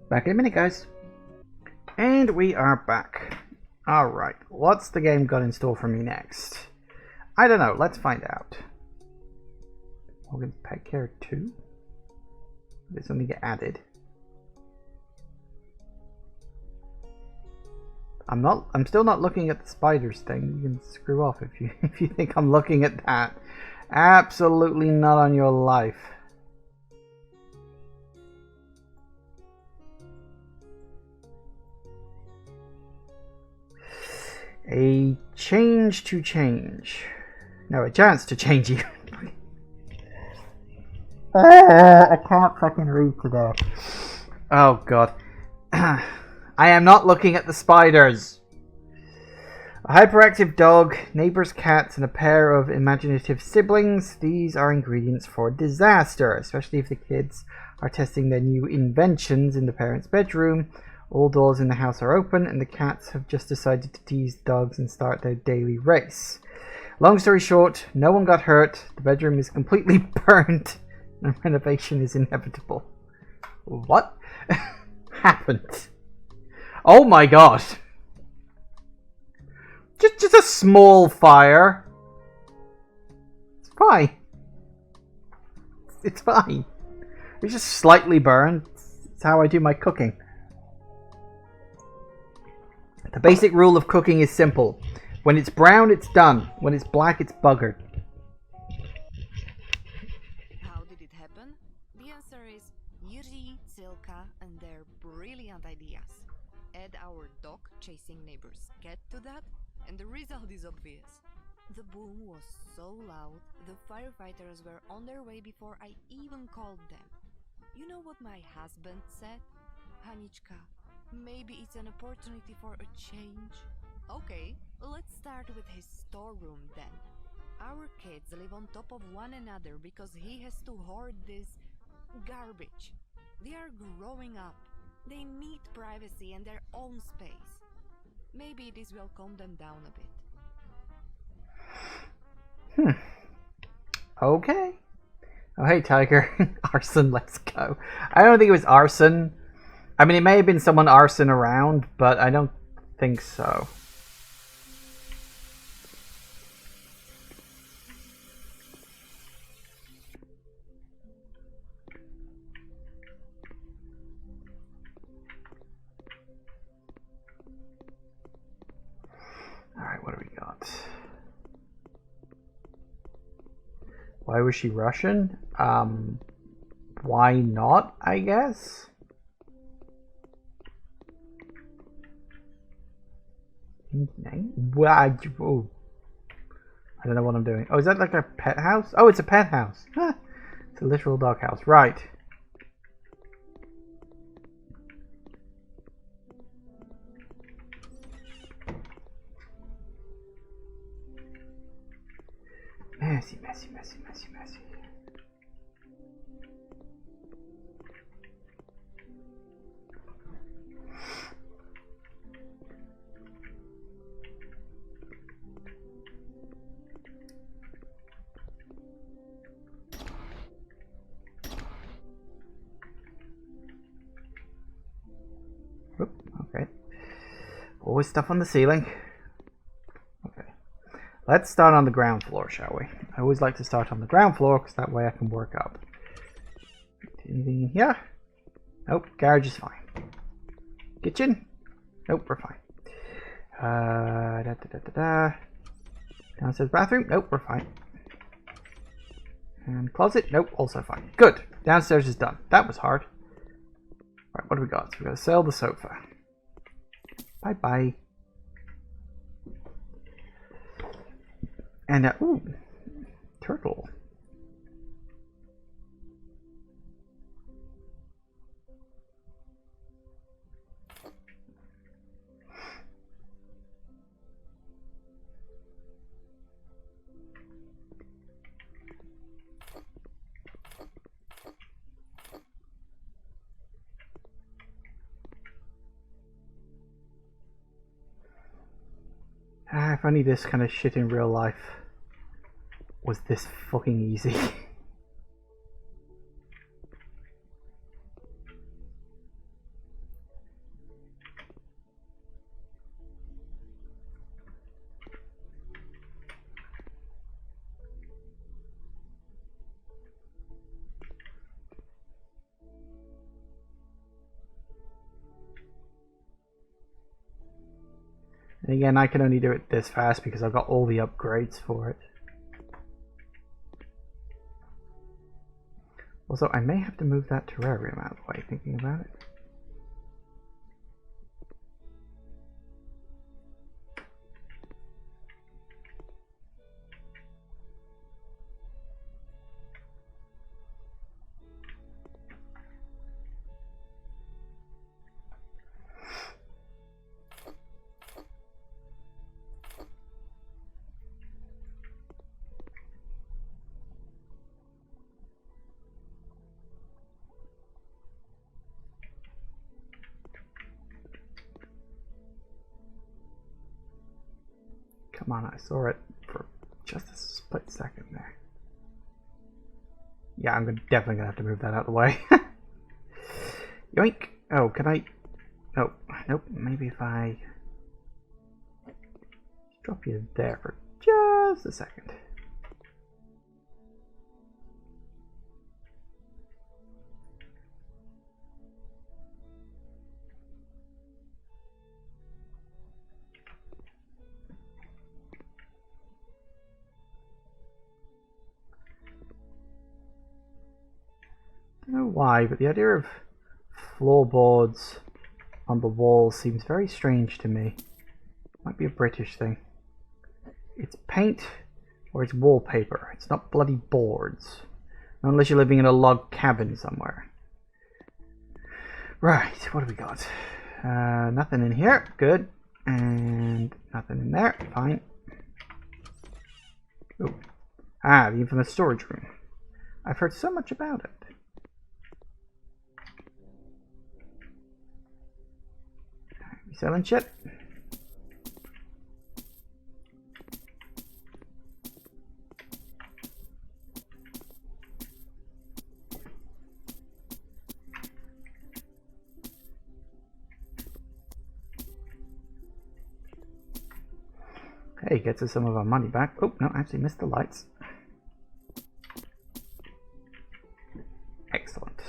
Back in a minute, guys. And we are back. Alright, what's the game got in store for me next? I don't know, let's find out. Morgan's Pet Care 2? This only get added. I'm still not looking at the spiders thing. You can screw off if you think I'm looking at that. Absolutely not on your life. A change to change. No, a chance to change you. I can't fucking read today. Oh god. I am not looking at the spiders. A hyperactive dog, neighbor's cats, and a pair of imaginative siblings. These are ingredients for disaster, especially if the kids are testing their new inventions in the parents' bedroom. All doors in the house are open, and the cats have just decided to tease the dogs and start their daily race. Long story short, no one got hurt, the bedroom is completely burnt, and renovation is inevitable. What happened? Oh my god. Just a small fire. It's fine. It's fine. It's just slightly burned. It's how I do my cooking. The basic rule of cooking is simple. When it's brown, it's done. When it's black, it's buggered. How did it happen? The answer is Yuri, Silka, and their brilliant ideas. Add our dog chasing neighbor's cat to that, and the result is obvious. The boom was so loud, the firefighters were on their way before I even called them. You know what my husband said? Hanichka, maybe it's an opportunity for a change. Okay, let's start with his storeroom then. Our kids live on top of one another because he has to hoard this garbage. They are growing up. They need privacy and their own space. Maybe this will calm them down a bit. Okay. Oh, hey, Tiger. Arson, let's go. I don't think it was arson. I mean, it may have been someone arson around, but I don't think so. Alright, what do we got? Why was she Russian? Why not, I guess? Oh. I don't know what I'm doing. Oh, is that like a pet house? Oh, it's a pet house. Huh. It's a literal dog house. Right. Messy, messy, messy, messy, messy. Oop, okay. Always stuff on the ceiling. Okay. Let's start on the ground floor, shall we? I always like to start on the ground floor because that way I can work up. Anything in here? Nope, garage is fine. Kitchen? Nope, we're fine. Downstairs bathroom? Nope, we're fine. And closet? Nope, also fine. Good. Downstairs is done. That was hard. Alright, what do we got? So we gotta sell the sofa. Bye bye. And ooh, turtle. If only this kind of shit in real life was this fucking easy. And again, I can only do it this fast because I've got all the upgrades for it. Also, I may have to move that terrarium out of the way, thinking about it. Come on, I saw it for just a split second there. Yeah, I'm definitely gonna have to move that out of the way. Yoink! Oh, can I? Oh, nope. Maybe if I drop you there for just a second. I don't know why, but the idea of floorboards on the wall seems very strange to me. Might be a British thing. It's paint or it's wallpaper. It's not bloody boards. Unless you're living in a log cabin somewhere. Right, what do we got? Nothing in here. Good. And nothing in there. Fine. Ooh. Ah, the infamous storage room. I've heard so much about it. Selling shit. Hey, gets us some of our money back. Oh, no, actually missed the lights. Excellent.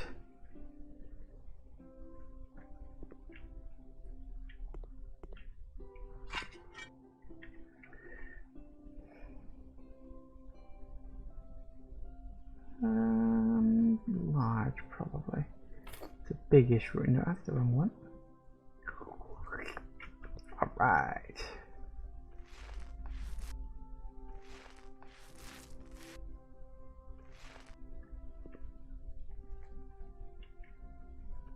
Large, probably. It's a big-ish room. No, that's the wrong one. Alright.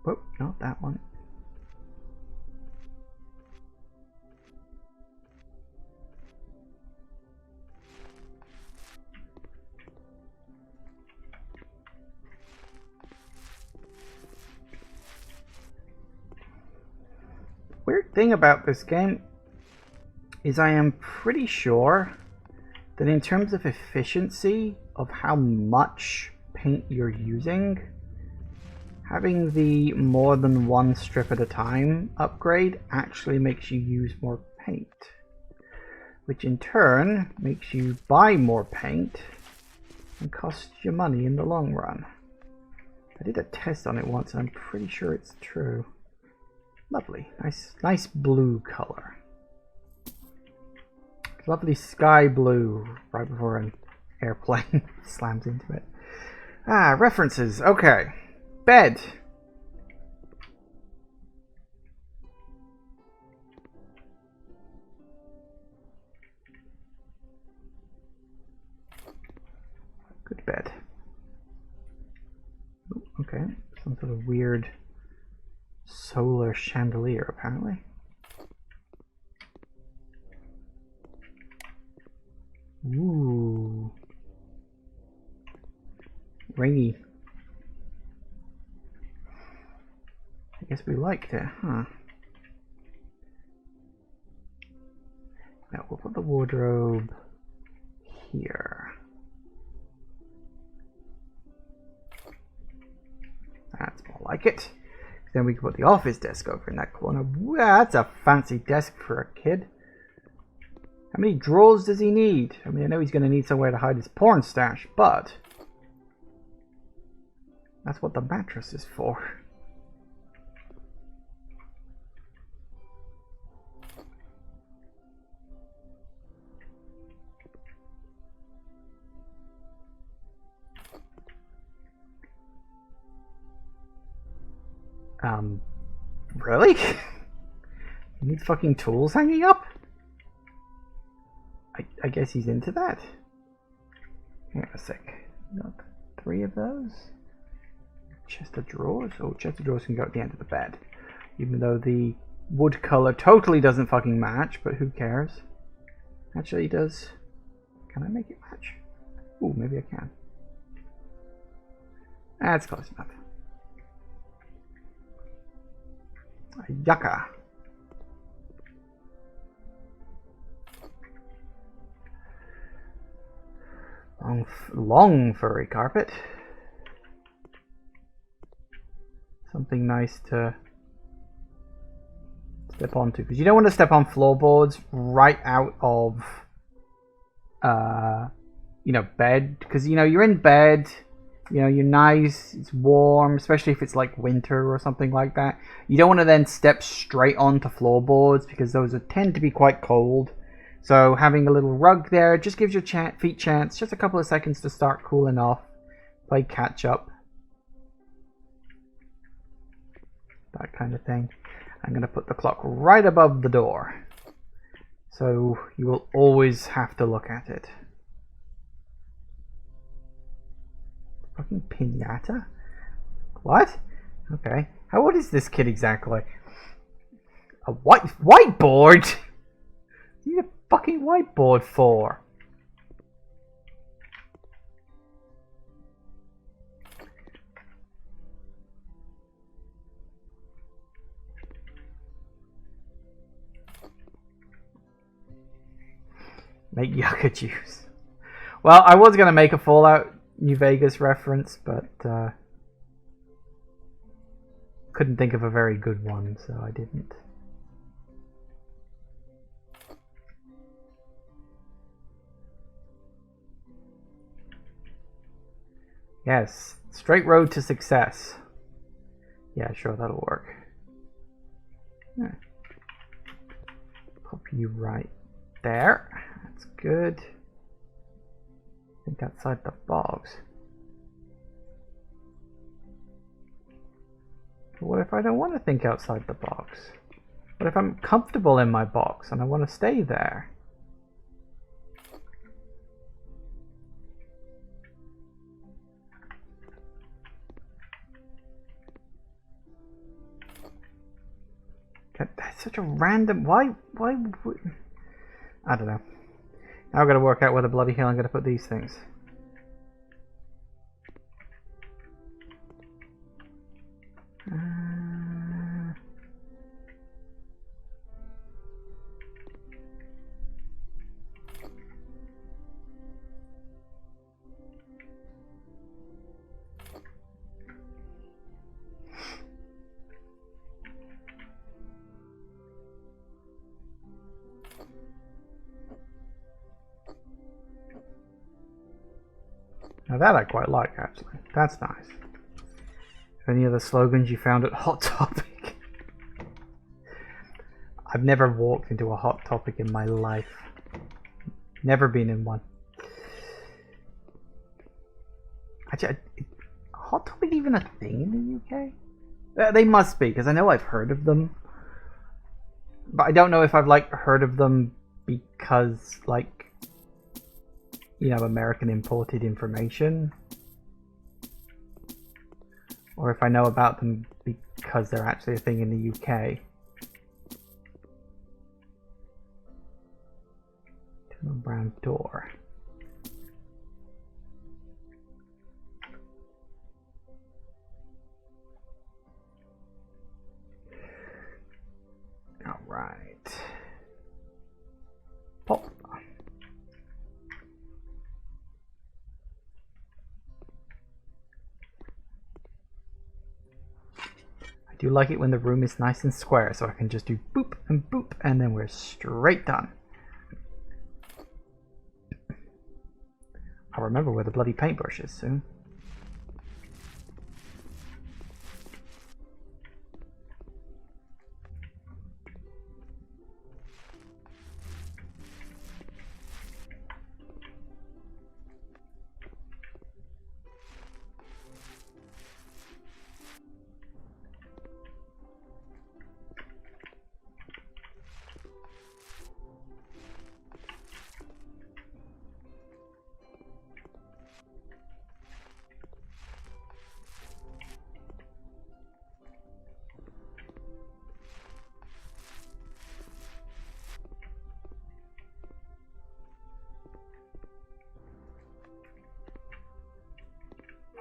Oh, not that one. Weird thing about this game is I am pretty sure that in terms of efficiency of how much paint you're using, having the more than one strip at a time upgrade actually makes you use more paint, which in turn makes you buy more paint and costs you money in the long run. I did a test on it once and I'm pretty sure it's true. Lovely. Nice blue color. Lovely sky blue right before an airplane slams into it. Ah, references. Okay. Bed. Good bed. Ooh, okay. Some sort of weird solar chandelier, apparently. Ooh. Rainy. I guess we liked it, huh? Now we'll put the wardrobe here. That's more like it. Then we can put the office desk over in that corner. Wow, that's a fancy desk for a kid. How many drawers does he need? I mean, I know he's going to need somewhere to hide his porn stash, but that's what the mattress is for. Really? He needs fucking tools hanging up? I guess he's into that. Hang on a sec. Got 3 of those. Chest of drawers. Oh, chest of drawers can go at the end of the bed. Even though the wood color totally doesn't fucking match, but who cares? Actually, it does. Can I make it match? Ooh, maybe I can. That's close enough. Yucca. Long furry carpet. Something nice to step onto, because you don't want to step on floorboards right out of bed, because you're in bed, you're nice, it's warm, especially if it's like winter or something like that. You don't want to then step straight onto floorboards, because those tend to be quite cold. So having a little rug there just gives your feet chance, just a couple of seconds to start cooling off, play catch up, that kind of thing. I'm going to put the clock right above the door, so you will always have to look at it. Fucking pinata? What? Okay. How old is this kid exactly? A whiteboard? What do you need a fucking whiteboard for? Make yucca juice. Well, I was going to make a Fallout New Vegas reference, but couldn't think of a very good one, so I didn't. Yes, straight road to success. Yeah, sure, that'll work. Yeah. Pop you right there. That's good. Think outside the box. But what if I don't want to think outside the box? What if I'm comfortable in my box and I want to stay there? That's such a random... Why would... I don't know. Now I've got to work out where the bloody hell I'm going to put these things. Now that I quite like, actually. That's nice. Any other slogans you found at Hot Topic? I've never walked into a Hot Topic in my life. Never been in one. Actually, Hot Topic even a thing in the UK? They must be, because I know I've heard of them. But I don't know if I've heard of them because American imported information, or if I know about them because they're actually a thing in the UK. Turn on brown door. All right. Pop. do like it when the room is nice and square, so I can just do boop, and then we're straight done. I'll remember where the bloody paintbrush is soon.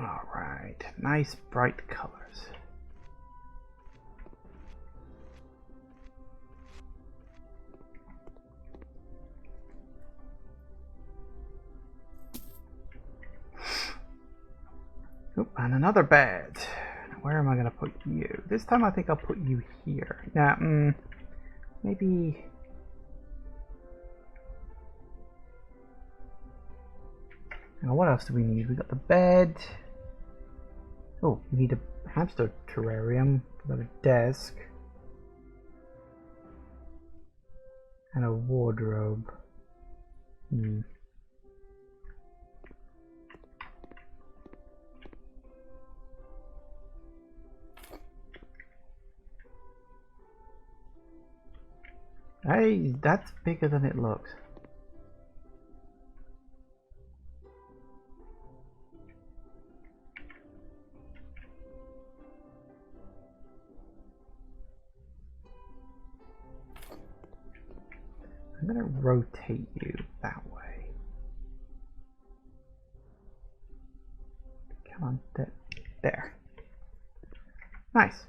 Alright, nice bright colors. Oh, and another bed. Where am I going to put you? This time I think I'll put you here. Now, maybe... Now, what else do we need? We got the bed. Oh, we need a hamster terrarium. We got a desk. And a wardrobe. Hey, that's bigger than it looks. I'm going to rotate you that way. Come on, there. Nice.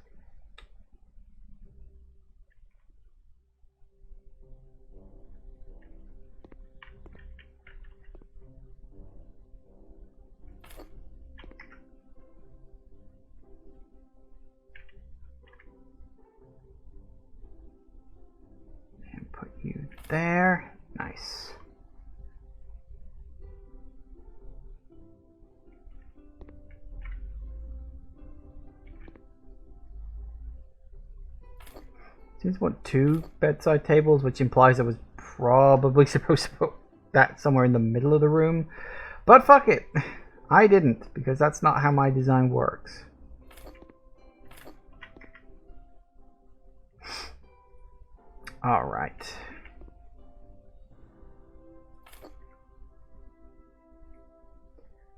You there. Nice. Seems to want 2 bedside tables, which implies I was probably supposed to put that somewhere in the middle of the room. But fuck it. I didn't, because that's not how my design works. Alright.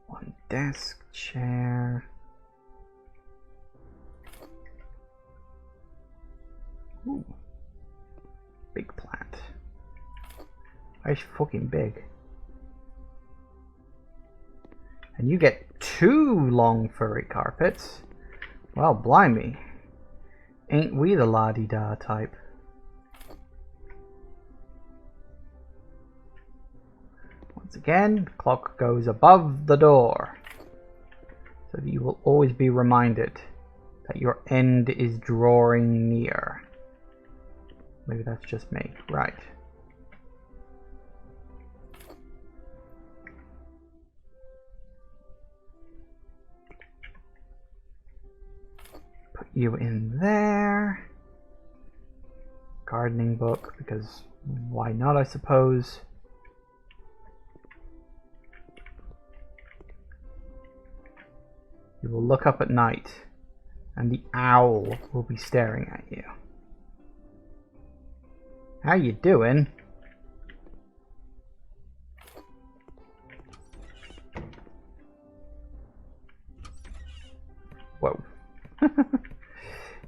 One desk, chair. Ooh. Big plant. That's fucking big. And you get 2 long furry carpets. Well, blimey. Ain't we the la-di-da type? Once again, the clock goes above the door, so that you will always be reminded that your end is drawing near. Maybe that's just me. Right. Put you in there. Gardening book, because why not, I suppose. You will look up at night, and the owl will be staring at you. How you doing? Whoa.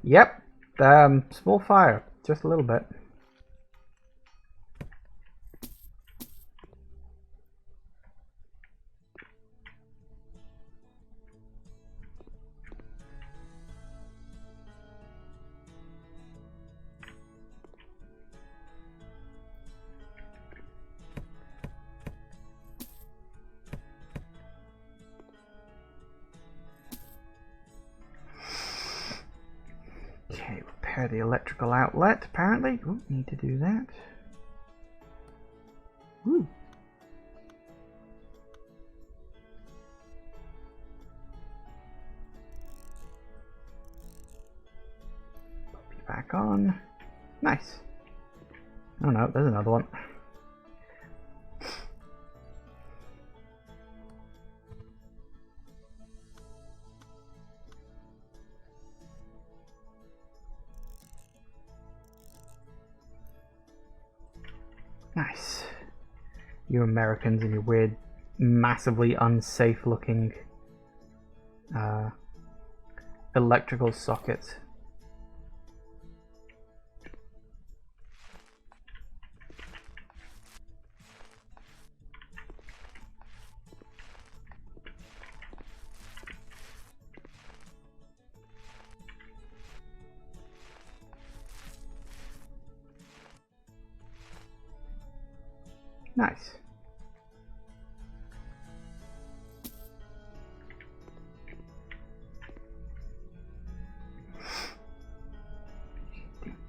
Yep. Small fire. Just a little bit. repair the electrical outlet, apparently. Ooh, need to do that. Ooh. Puppy back on. Nice. Oh no, there's another one. Nice. You Americans and your weird, massively unsafe looking electrical sockets. Nice.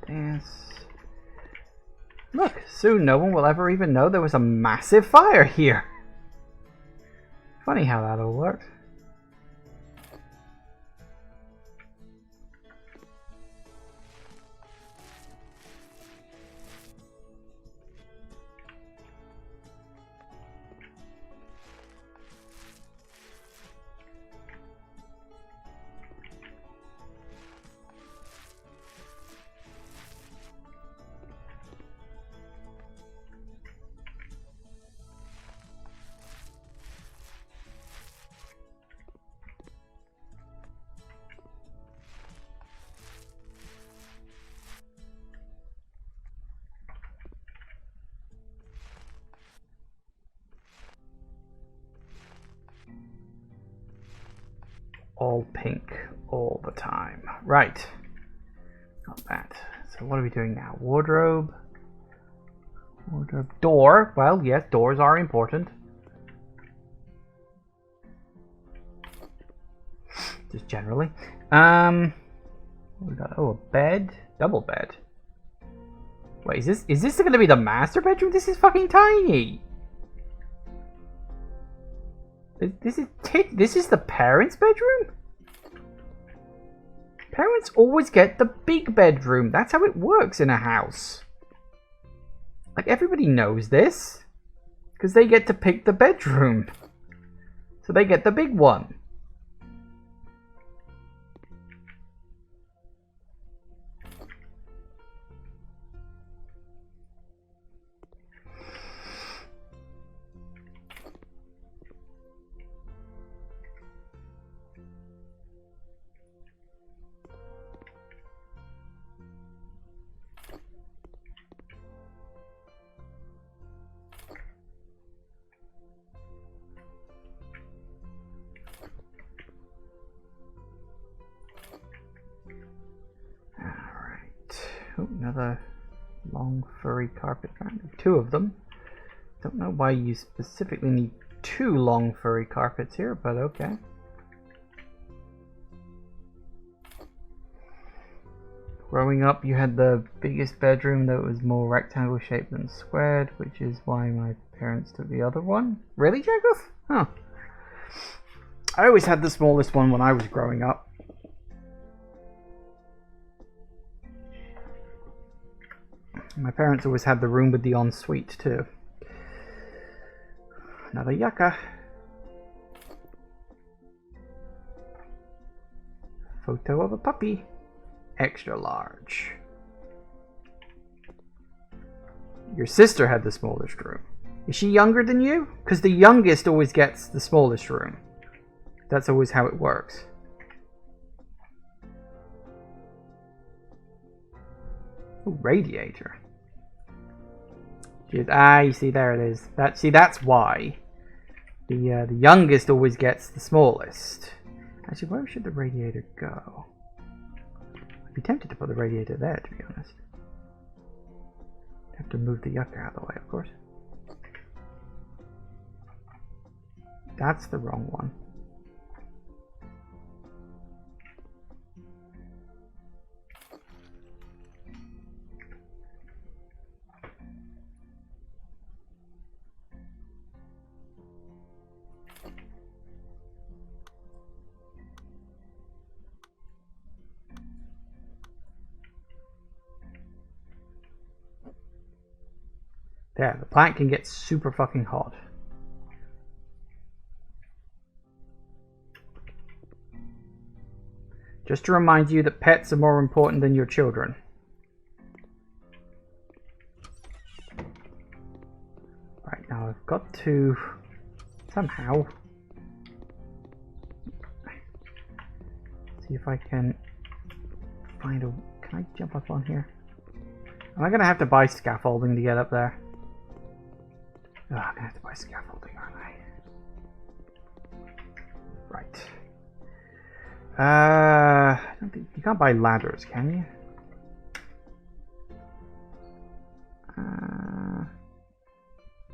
This. Look, soon no one will ever even know there was a massive fire here. Funny how that all works. All pink all the time. Right. Got that. So what are we doing now? Wardrobe. Wardrobe. Door. Well, yes, doors are important. Just generally. We got, oh, a bed. Double bed. Wait, is this gonna be the master bedroom? This is fucking tiny. This is the parents' bedroom? Parents always get the big bedroom. That's how it works in a house. Like, everybody knows this. Because they get to pick the bedroom. So they get the big one. Oh, another long furry carpet family. Two of them. Don't know why you specifically need two long furry carpets here, but okay. Growing up, you had the biggest bedroom that was more rectangle shaped than squared, which is why my parents took the other one. Really, Jacob? Huh. I always had the smallest one when I was growing up. My parents always had the room with the ensuite too. Another yucca. Photo of a puppy. Extra large. Your sister had the smallest room. Is she younger than you? Because the youngest always gets the smallest room. That's always how it works. Ooh, radiator. You see, there it is. That's why the youngest always gets the smallest. Actually, where should the radiator go? I'd be tempted to put the radiator there, to be honest. Have to move the yucca out of the way, of course. That's the wrong one. Yeah, the plant can get super fucking hot. Just to remind you that pets are more important than your children. Right, now I've got to somehow see if I can find a... Can I jump up on here? Am I going to have to buy scaffolding to get up there? Oh, I'm going to have to buy scaffolding, aren't I? Right. I don't think... You can't buy ladders, can you?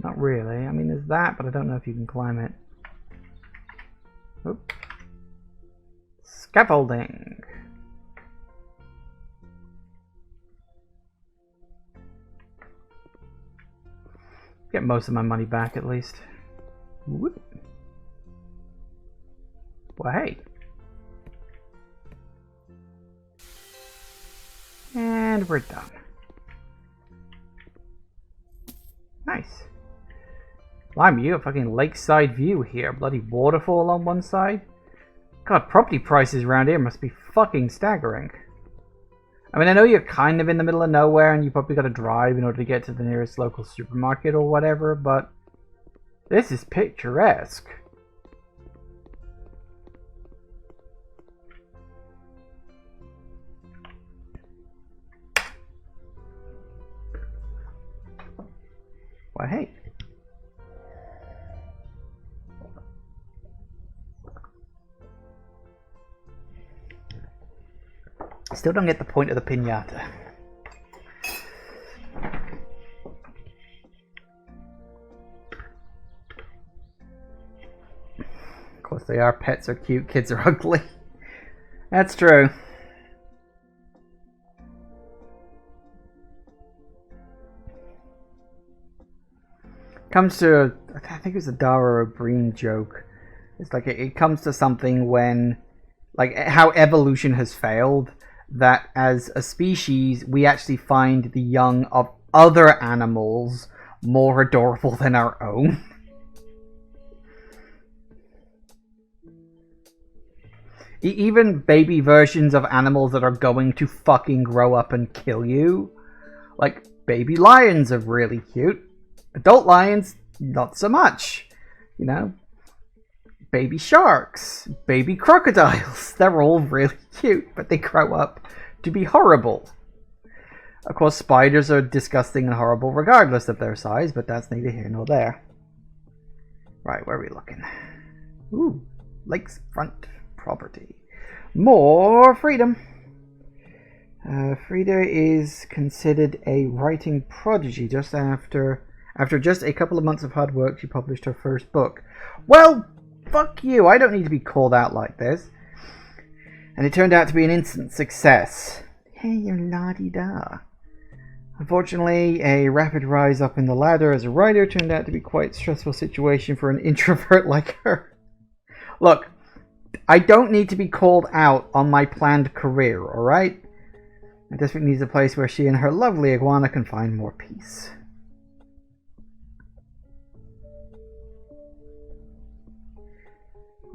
Not really. I mean, there's that, but I don't know if you can climb it. Oop. Scaffolding. Get most of my money back at least. Whoop. Well, hey. And we're done. Nice. Blimey, you have a fucking lakeside view here. Bloody waterfall on one side. God, property prices around here must be fucking staggering. I mean, I know you're kind of in the middle of nowhere and you probably got to drive in order to get to the nearest local supermarket or whatever, but this is picturesque. Why, hey. I still don't get the point of the piñata. Of course they are. Pets are cute, kids are ugly. That's true. Comes to, I think it was a Dara O'Brien joke. It's like it comes to something when, like, how evolution has failed, that as a species we actually find the young of other animals more adorable than our own. Even baby versions of animals that are going to fucking grow up and kill you. Like, baby lions are really cute. Adult lions, not so much. You know? Baby sharks, baby crocodiles. They're all really cute, but they grow up to be horrible. Of course, spiders are disgusting and horrible regardless of their size, but that's neither here nor there. Right, where are we looking? Ooh, lakefront property. More freedom. Frida is considered a writing prodigy. Just after just a couple of months of hard work, she published her first book. Well, fuck you, I don't need to be called out like this. And it turned out to be an instant success. Hey, you la-di-da. Unfortunately, a rapid rise up in the ladder as a writer turned out to be quite a stressful situation for an introvert like her. Look, I don't need to be called out on my planned career, alright? I desperately need a place where she and her lovely iguana can find more peace.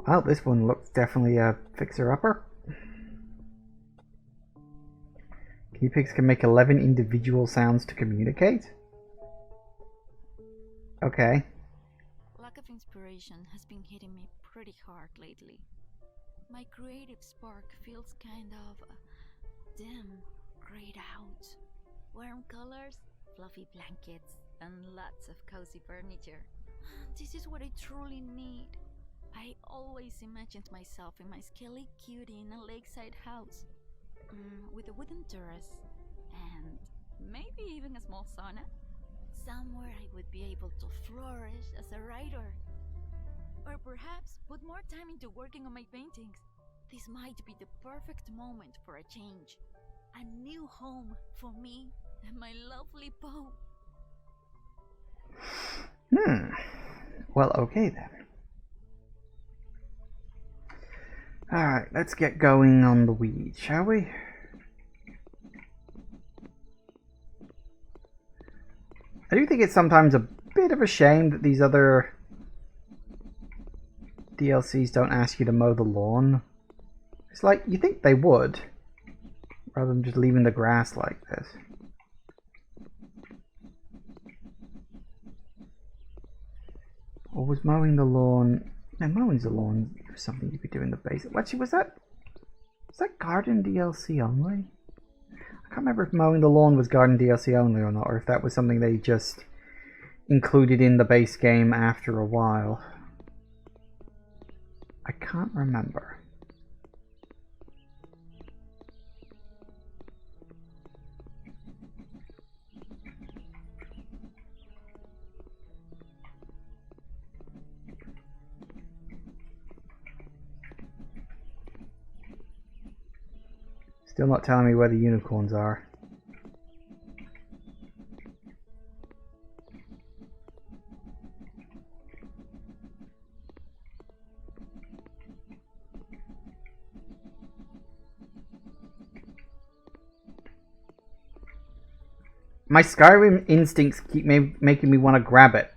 Well, this one looks definitely a fixer-upper. Guinea pigs can make 11 individual sounds to communicate? Okay. Lack of inspiration has been hitting me pretty hard lately. My creative spark feels kind of dim, grayed out. Warm colors, fluffy blankets, and lots of cozy furniture. This is what I truly need. I always imagined myself in my skelly cutie in a lakeside house, with a wooden terrace, and maybe even a small sauna. Somewhere I would be able to flourish as a writer. Or perhaps put more time into working on my paintings. This might be the perfect moment for a change. A new home for me and my lovely Poe. Well, okay then. Alright, let's get going on the weed, shall we? I do think think it's sometimes a bit of a shame that these other DLCs don't ask you to mow the lawn. It's like, you think they would, rather than just leaving the grass like this. Or was mowing the lawn... No, mowing the lawn was something you could do in the base. Actually, was that garden DLC only? I can't remember if mowing the lawn was garden DLC only or not, or if that was something they just included in the base game after a while. I can't remember. Still not telling me where the unicorns are. My Skyrim instincts keep making me want to grab it.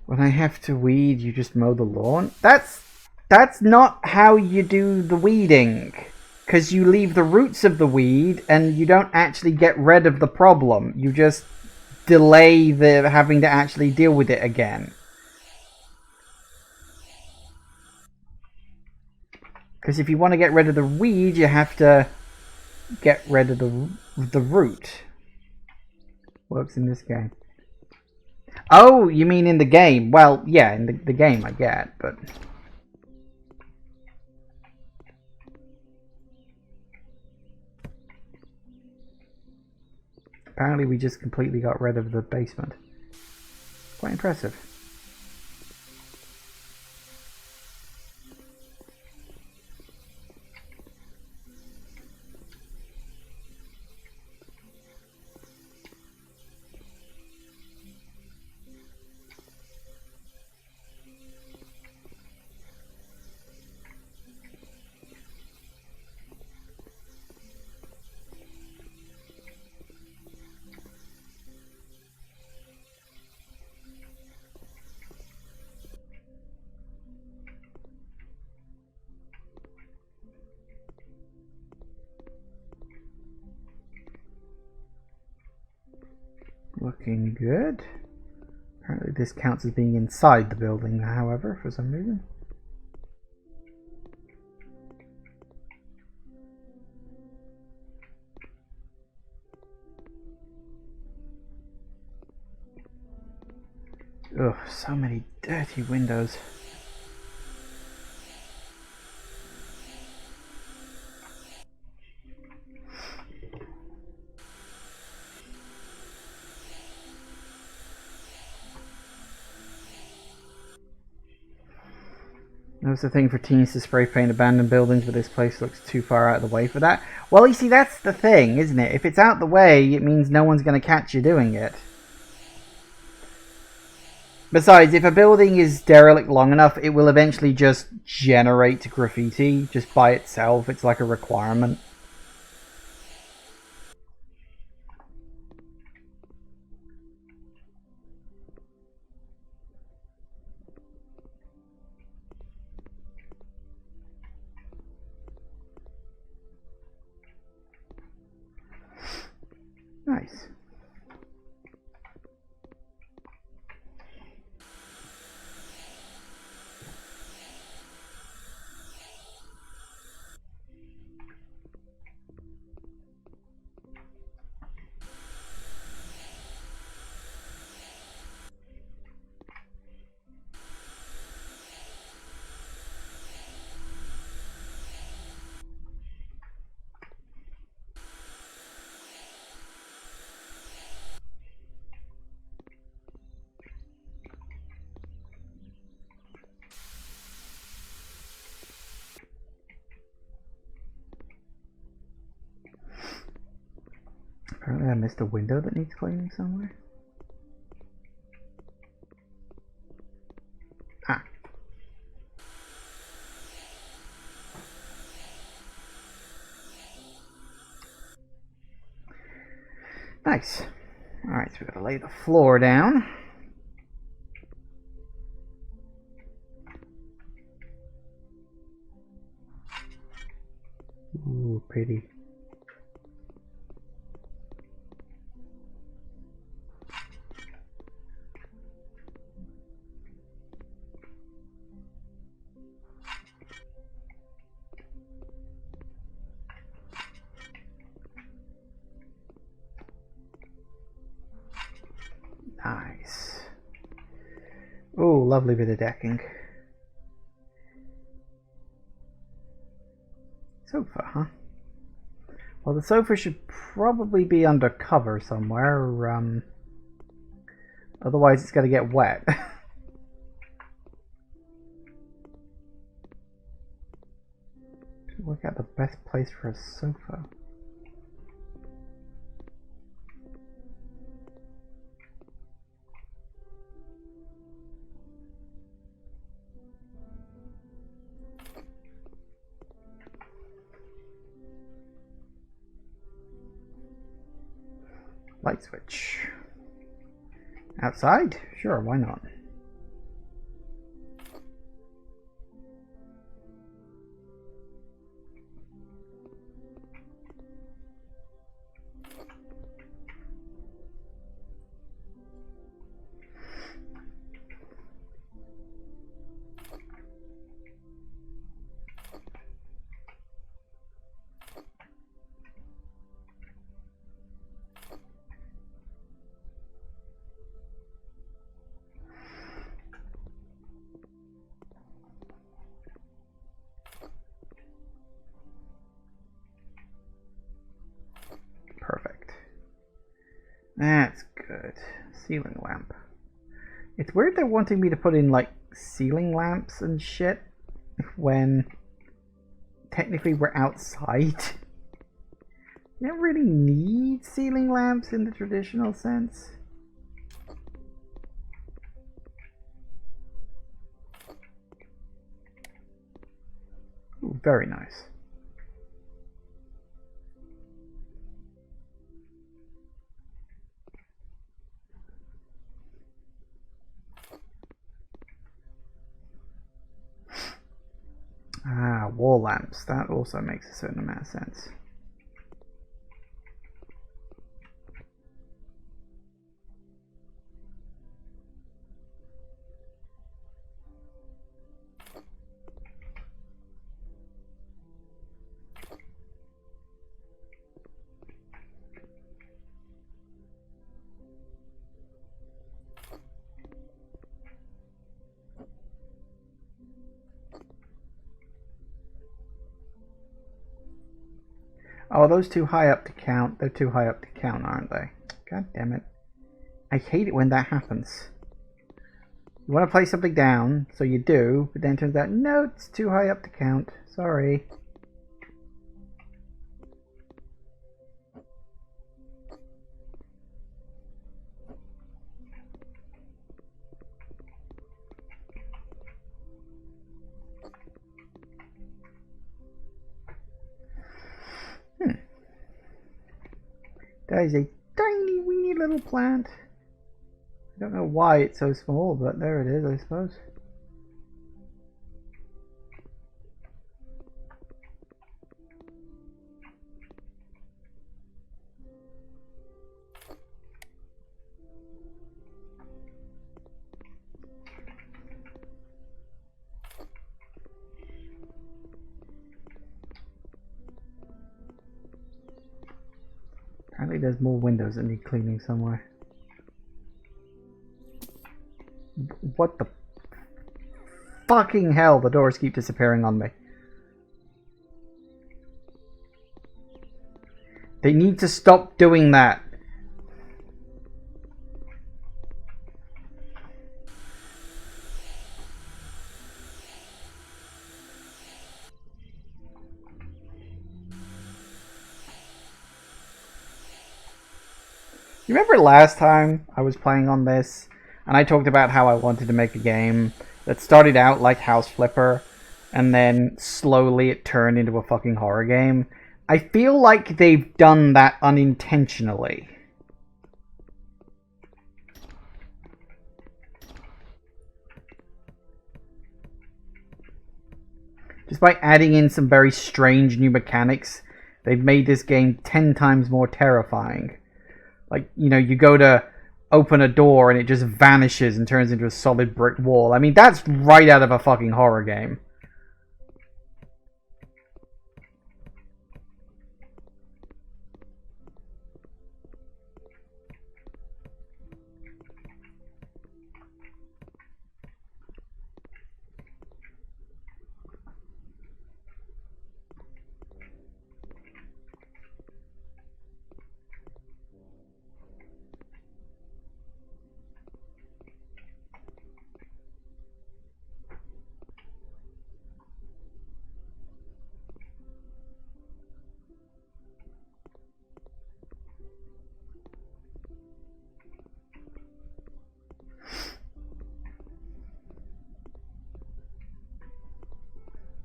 When I have to weed, you just mow the lawn? That's not how you do the weeding. Because you leave the roots of the weed and you don't actually get rid of the problem. You just delay the having to actually deal with it again. Because if you want to get rid of the weed, you have to get rid of the root. Works in this game. Oh, you mean in the game? Well, yeah, in the game I get, but... Apparently we just completely got rid of the basement. Quite impressive. Looking good. Apparently this counts as being inside the building, however, for some reason. Ugh, so many dirty windows. That was the thing for teens to spray paint abandoned buildings, but this place looks too far out of the way for that. Well, you see, that's the thing, isn't it? If it's out the way, it means no one's going to catch you doing it. Besides, if a building is derelict long enough, it will eventually just generate graffiti just by itself. It's like a requirement. Nice. Apparently I missed a window that needs cleaning somewhere. Ah. Nice. Alright, so we're going to lay the floor down. Ooh, pretty. Nice. Oh, lovely bit of decking. Sofa, huh? Well, the sofa should probably be under cover somewhere. Otherwise it's going to get wet. Look at the best place for a sofa. Light switch. Outside? Sure, why not? Perfect. That's good. Ceiling lamp. It's weird they're wanting me to put in like ceiling lamps and shit when technically we're outside. You don't really need ceiling lamps in the traditional sense. Ooh, very nice. Ah, wall lamps. That also makes a certain amount of sense. Oh, are those too high up to count? They're too high up to count, aren't they? God damn it. I hate it when that happens. You want to play something down, so you do, but then it turns out, no, it's too high up to count. Sorry. That is a tiny weeny little plant. I don't know why it's so small, but there it is, I suppose. Apparently there's more windows that need cleaning somewhere. What the fucking hell? The doors keep disappearing on me. They need to stop doing that. You remember last time I was playing on this and I talked about how I wanted to make a game that started out like House Flipper and then slowly it turned into a fucking horror game? I feel like they've done that unintentionally. Just by adding in some very strange new mechanics, they've made this game 10 times more terrifying. Like, you know, you go to open a door and it just vanishes and turns into a solid brick wall. I mean, that's right out of a fucking horror game.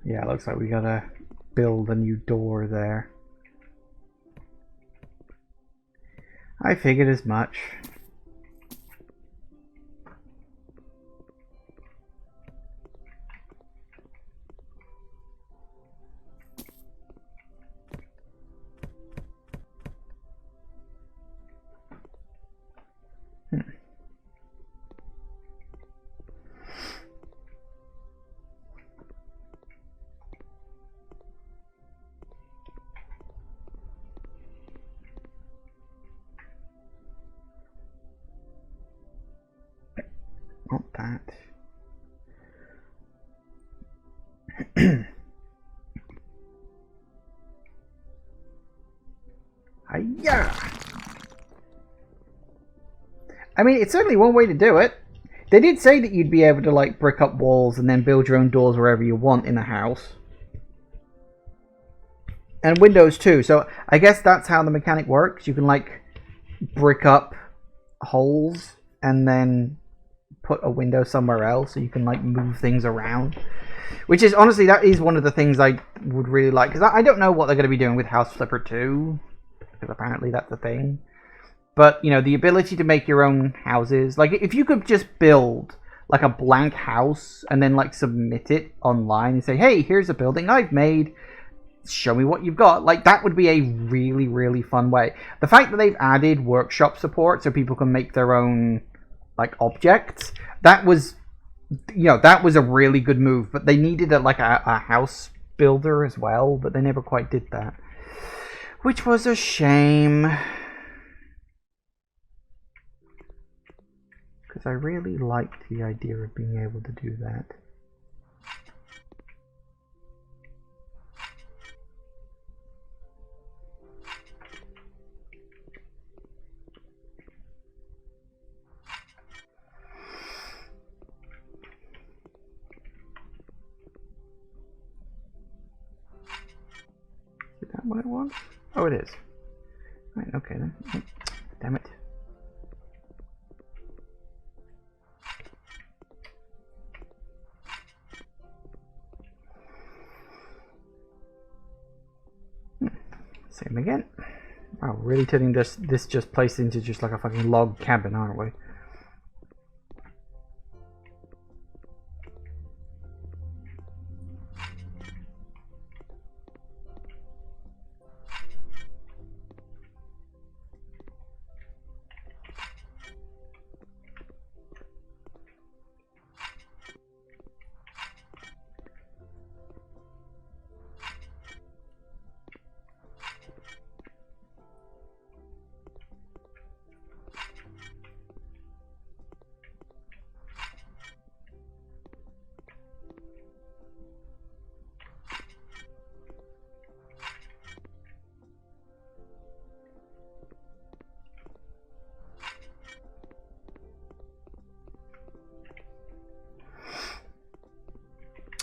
Yeah, it looks like we gotta build a new door there. I figured as much. Not that. Hiya! I mean, it's certainly one way to do it. They did say that you'd be able to, like, brick up walls and then build your own doors wherever you want in a house. And windows too, so I guess that's how the mechanic works. You can, like, brick up holes and then put a window somewhere else so you can, like, move things around. Which is, honestly, that is one of the things I would really like. Because I don't know what they're going to be doing with House Flipper 2. Because apparently that's a thing. But, you know, the ability to make your own houses. Like, if you could just build, like, a blank house and then, like, submit it online and say, hey, here's a building I've made. Show me what you've got. Like, that would be a really, really fun way. The fact that they've added workshop support so people can make their own, like, objects, that was, you know, that was a really good move. But they needed, a house builder as well, but they never quite did that. Which was a shame. Because I really liked the idea of being able to do that. Is that what it was? Oh, it is. Right, okay then. Oh, damn it. Same again. Wow, we're really turning this just place into just like a fucking log cabin, aren't we?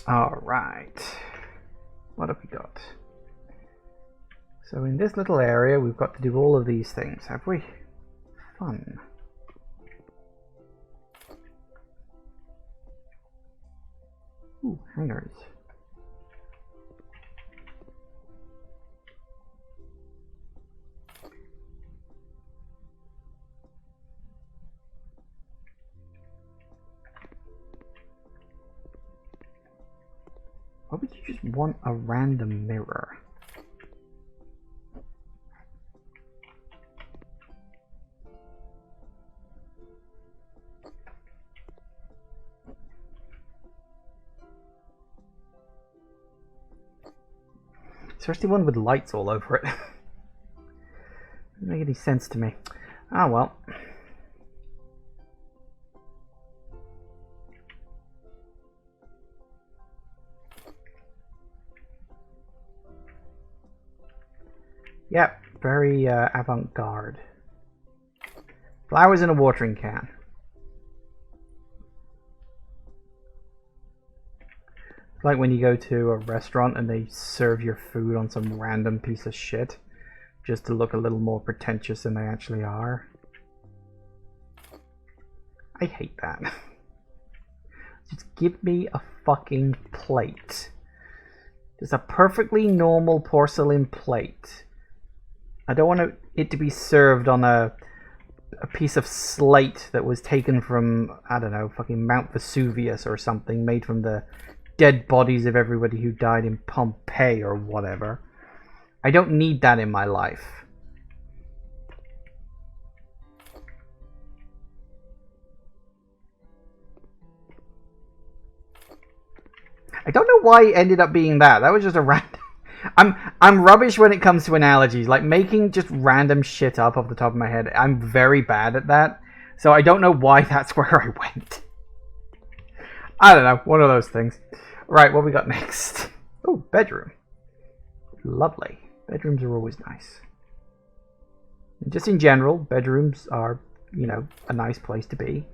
Alright. What have we got? So in this little area we've got to do all of these things, have we? Fun. Ooh, hangers. Why would you just want a random mirror? Especially one with lights all over it. Doesn't make any sense to me. Ah, well. Yep, very avant-garde. Flowers in a watering can. It's like when you go to a restaurant and they serve your food on some random piece of shit just to look a little more pretentious than they actually are. I hate that. Just give me a fucking plate. Just a perfectly normal porcelain plate. I don't want it to be served on a piece of slate that was taken from, I don't know, fucking Mount Vesuvius or something, made from the dead bodies of everybody who died in Pompeii or whatever. I don't need that in my life. I don't know why it ended up being that. That was just a random... I'm rubbish when it comes to analogies. Like, making just random shit up off the top of my head. I'm very bad at that. So I don't know why that's where I went. I don't know. One of those things. Right, what we got next? Oh, bedroom. Lovely. Bedrooms are always nice. And just in general, bedrooms are, you know, a nice place to be.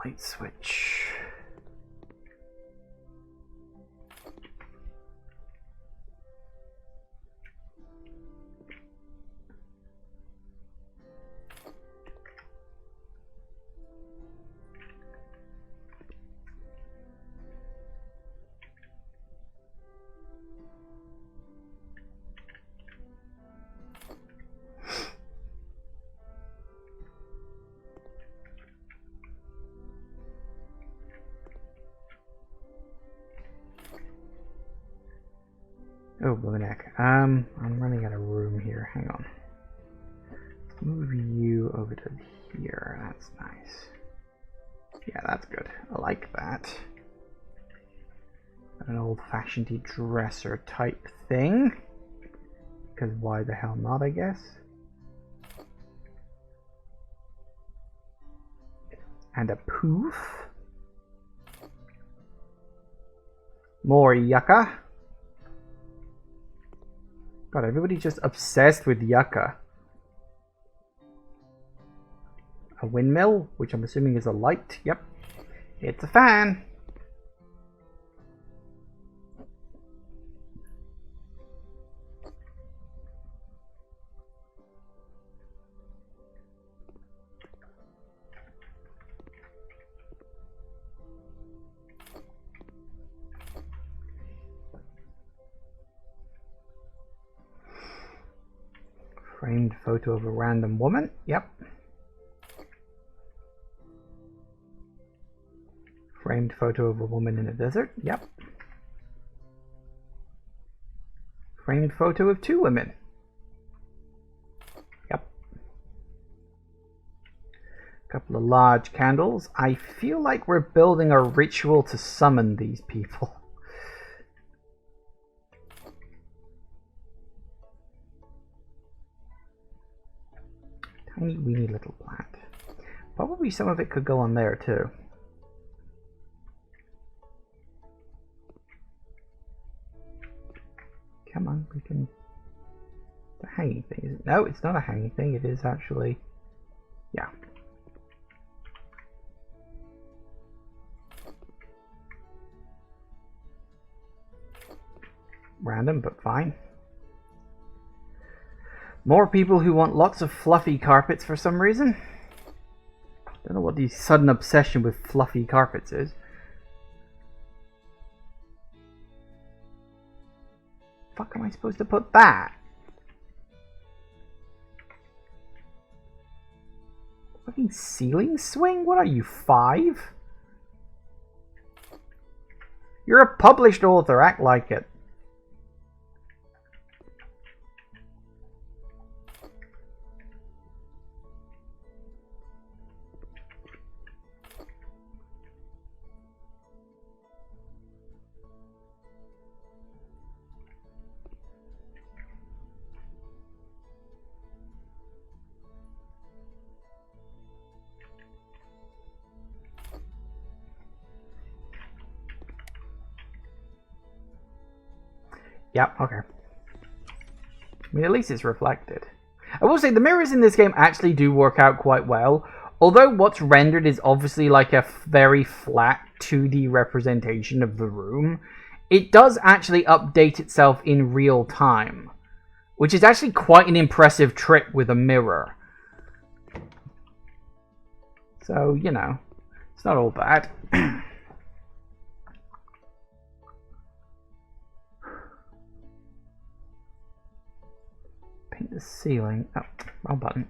Light switch. Oh, Blumeneck. I'm running out of room here. Hang on. Let's move you over to here. That's nice. Yeah, that's good. I like that. An old-fashioned dresser type thing. Because why the hell not, I guess. And a poof. More yucca. God, everybody's just obsessed with yucca. A windmill, which I'm assuming is a light. Yep. It's a fan. Framed photo of a random woman. Yep. Framed photo of a woman in a desert. Yep. Framed photo of two women. Yep. Couple of large candles. I feel like we're building a ritual to summon these people. Tiny weeny little plant. Probably some of it could go on there too. Come on, we can... It's a hanging thing, is it? No, it's not a hanging thing. It is actually... Yeah. Random, but fine. More people who want lots of fluffy carpets for some reason. Don't know what the sudden obsession with fluffy carpets is. Fuck am I supposed to put that? Fucking ceiling swing? What are you, 5? You're a published author, act like it. Yep, okay. I mean, at least it's reflected. I will say, the mirrors in this game actually do work out quite well. Although what's rendered is obviously like a very flat 2D representation of the room, it does actually update itself in real time. Which is actually quite an impressive trick with a mirror. So, you know, it's not all bad. Paint the ceiling. Oh, wrong button.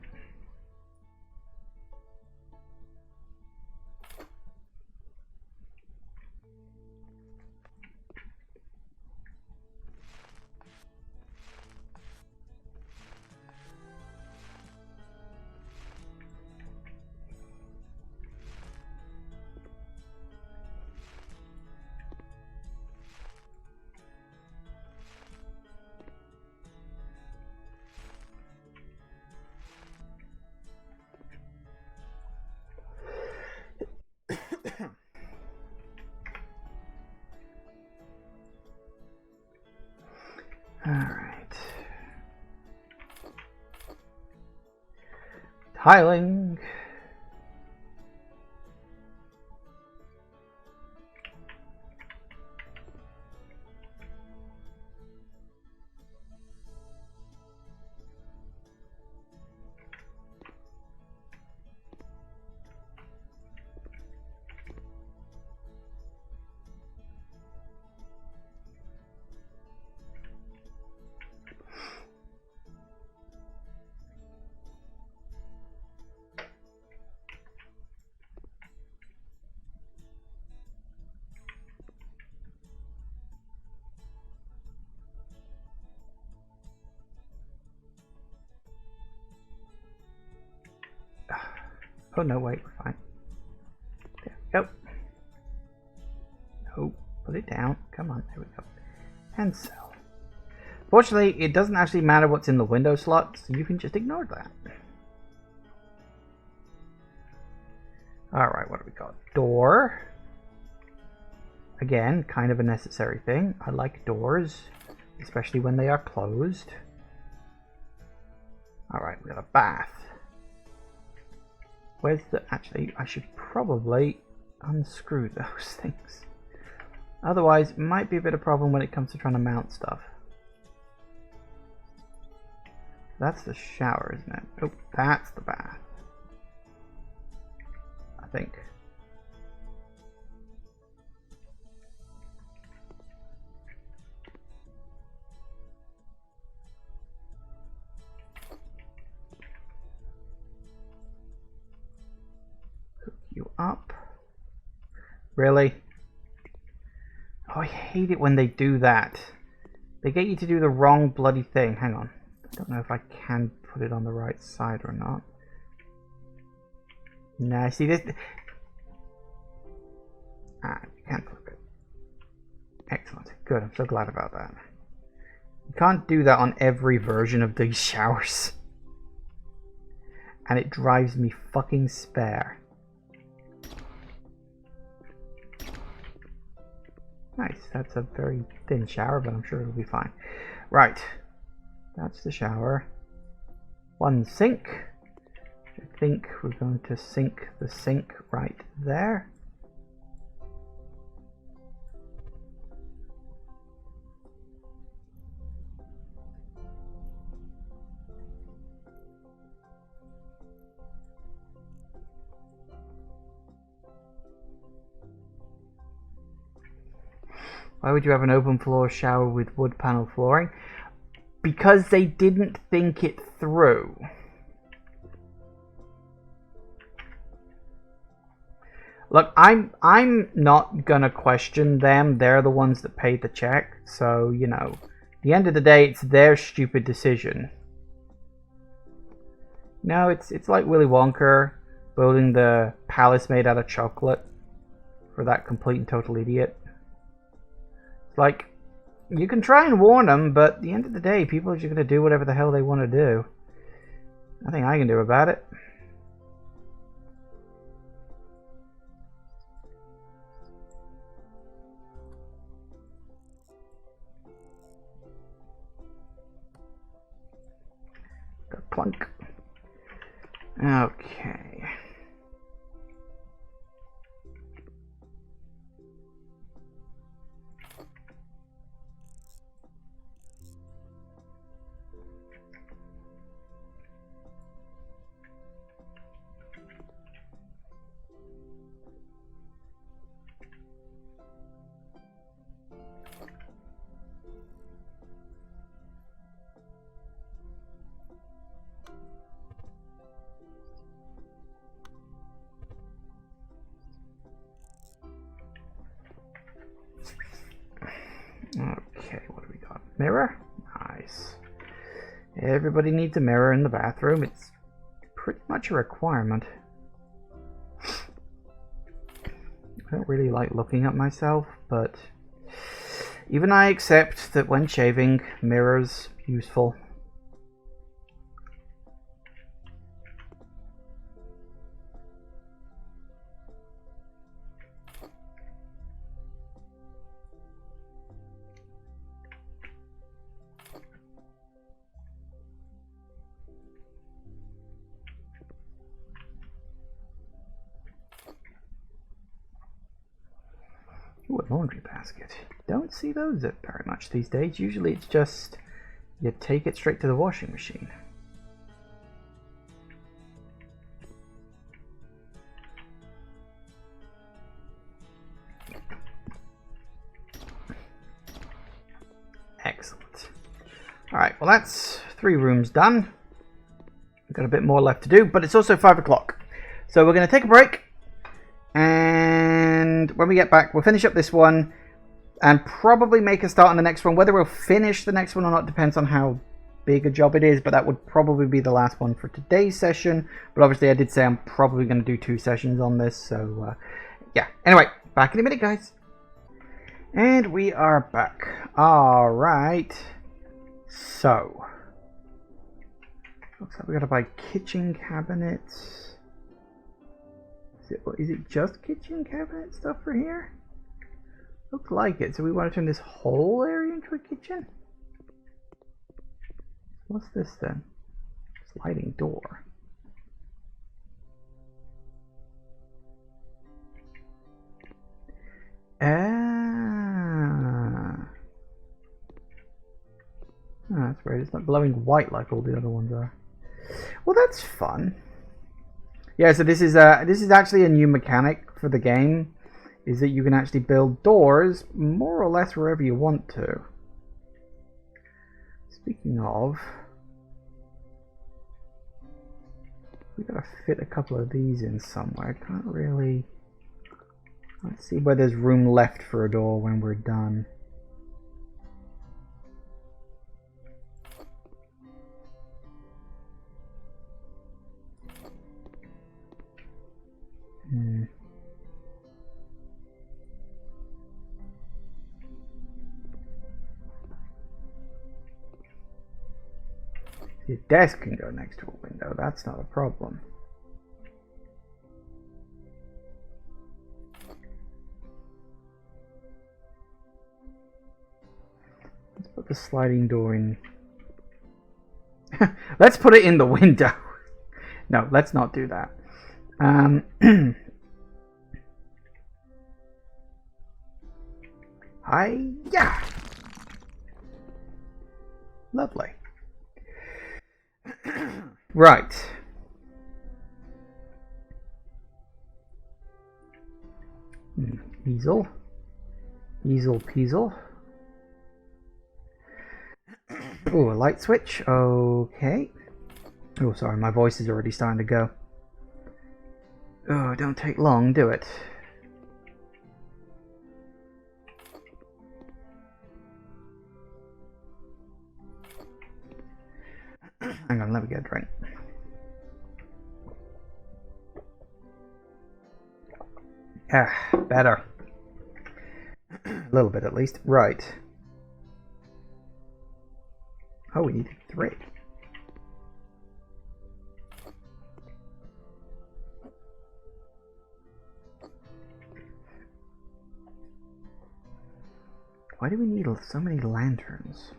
Alright. Tiling. Oh no, wait, we're fine. There we go. No, put it down. Come on, there we go. And so. Fortunately, it doesn't actually matter what's in the window slot, so you can just ignore that. Alright, what do we got? Door. Again, kind of a necessary thing. I like doors, especially when they are closed. Alright, we got a bath. Where's the... Actually, I should probably unscrew those things. Otherwise, it might be a bit of a problem when it comes to trying to mount stuff. That's the shower, isn't it? Oh, that's the bath. I think. Hook you up. Really? Oh, I hate it when they do that. They get you to do the wrong bloody thing. Hang on. I don't know if I can put it on the right side or not. Nah, see this? Ah, you can't flip it. Excellent. Good, I'm so glad about that. You can't do that on every version of these showers. And it drives me fucking spare. Nice, that's a very thin shower, but I'm sure it'll be fine. Right. That's the shower. One sink. I think we're going to sink the sink right there. Why would you have an open floor shower with wood panel flooring? Because they didn't think it through. Look, I'm not gonna question them. They're the ones that paid the check. So, you know, at the end of the day, it's their stupid decision. No, it's like Willy Wonka building the palace made out of chocolate for that complete and total idiot. It's like, you can try and warn them, but at the end of the day, people are just gonna do whatever the hell they want to do. Nothing I can do about it. Clunk. Okay. Okay, what do we got? Mirror? Nice. Everybody needs a mirror in the bathroom. It's pretty much a requirement. I don't really like looking at myself, but even I accept that when shaving, mirrors useful. Ooh, a laundry basket. Don't see those very much these days. Usually it's just you take it straight to the washing machine. Excellent. Alright, well that's 3 rooms done. We've got a bit more left to do, but it's also 5 o'clock. So we're going to take a break. And when we get back, we'll finish up this one and probably make a start on the next one. Whether we'll finish the next one or not depends on how big a job it is, but that would probably be the last one for today's session. But obviously I did say I'm probably going to do 2 sessions on this, so yeah. Anyway, back in a minute, guys. And we are back. Alright. So, looks like we gotta buy kitchen cabinets. Is it just kitchen cabinet stuff for here? Looks like it. So we want to turn this whole area into a kitchen? What's this then? Sliding door. Ah. Oh, that's weird. It's not glowing white like all the other ones are. Well, that's fun. Yeah, so this is actually a new mechanic for the game, is that you can actually build doors more or less wherever you want to. Speaking of, we gotta fit a couple of these in somewhere. Can't really. Let's see where there's room left for a door when we're done. Your desk can go next to a window, that's not a problem. Let's put the sliding door in. Let's put it in the window. No, let's not do that. Yeah. Lovely. Right. Easel. Easel peasel. Ooh, a light switch. Okay. Oh, sorry, my voice is already starting to go. Oh, don't take long, do it. Hang on, let me get a drink. Ah, better. A little bit at least. Right. Oh, we needed 3. Why do we need so many lanterns?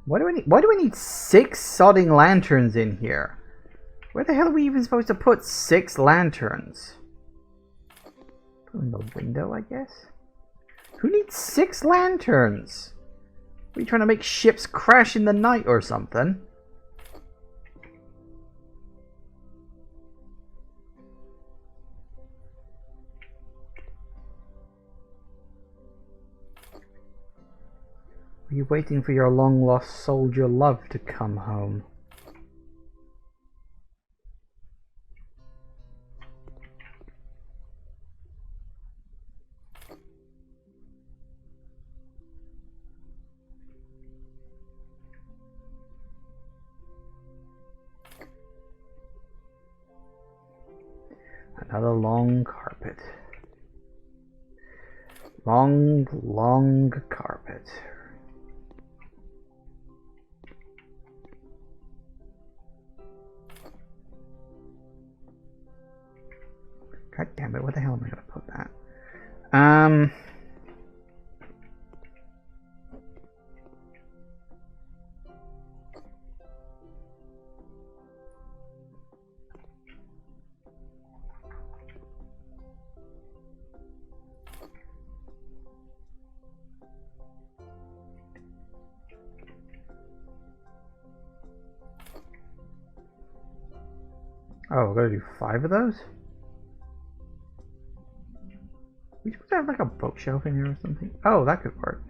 Why do we need 6 sodding lanterns in here? Where the hell are we even supposed to put 6 lanterns? Put in the window, I guess? Who needs 6 lanterns? Are you trying to make ships crash in the night or something? Are you waiting for your long-lost soldier love to come home? Another long carpet. Long, long carpet. God damn it, where the hell am I gonna put that? Oh, we're gonna do 5 of those? We supposed to have like a bookshelf in here or something? Oh, that could work.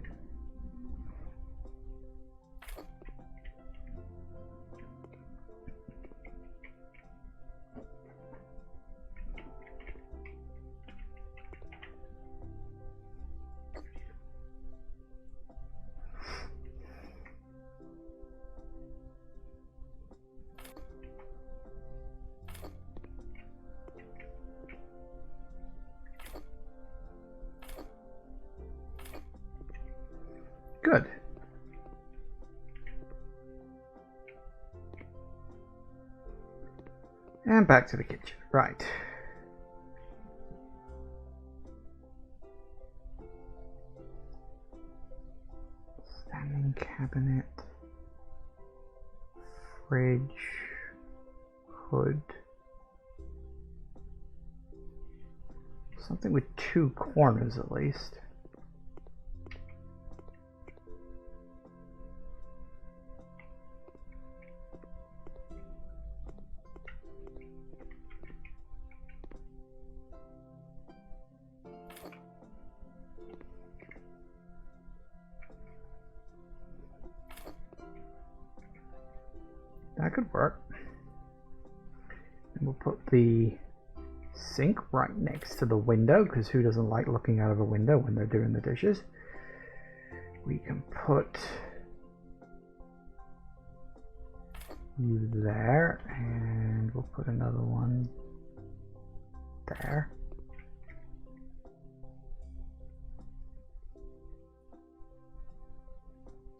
Good. And back to the kitchen. Right. Standing cabinet. Fridge. Hood. Something with 2 corners at least. That could work. And we'll put the sink right next to the window, because who doesn't like looking out of a window when they're doing the dishes? We can put you there, and we'll put another one there.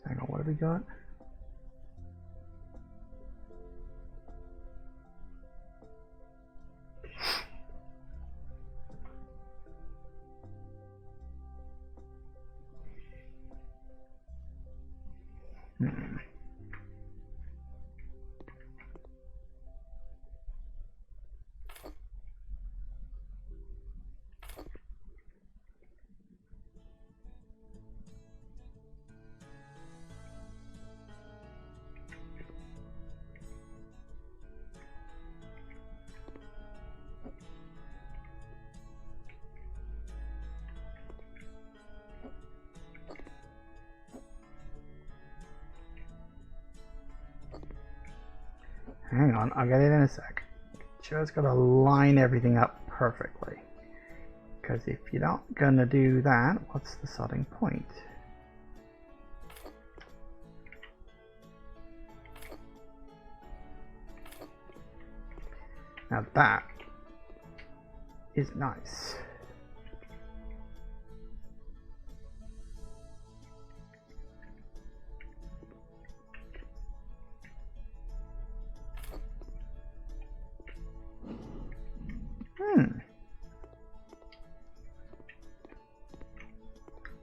Hang on, what have we got? Hang on, I'll get it in a sec. Just gotta line everything up perfectly. Because if you're not gonna do that, what's the starting point? Now that is nice.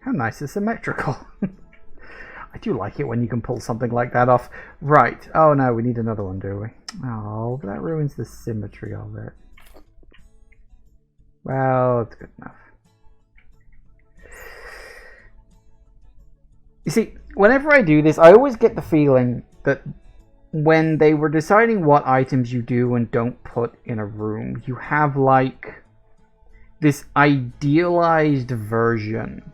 How nice is symmetrical. I do like it when you can pull something like that off. Right. Oh no, we need another one, do we? Oh, but that ruins the symmetry of it. Well, it's good enough. You see, whenever I do this, I always get the feeling that when they were deciding what items you do and don't put in a room, you have like this idealized version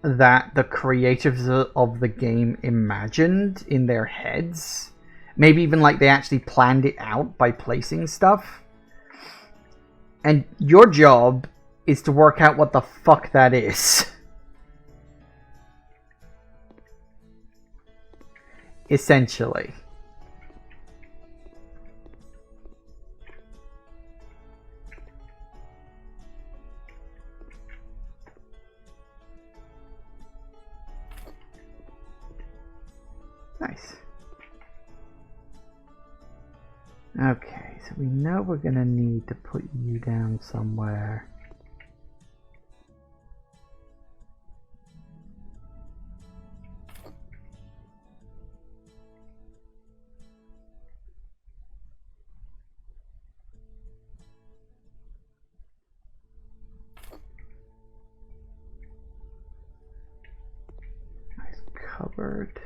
that the creators of the game imagined in their heads. Maybe even like they actually planned it out by placing stuff. And your job is to work out what the fuck that is. Essentially. Nice. Okay, so we know we're gonna need to put you down somewhere. Nice cupboard.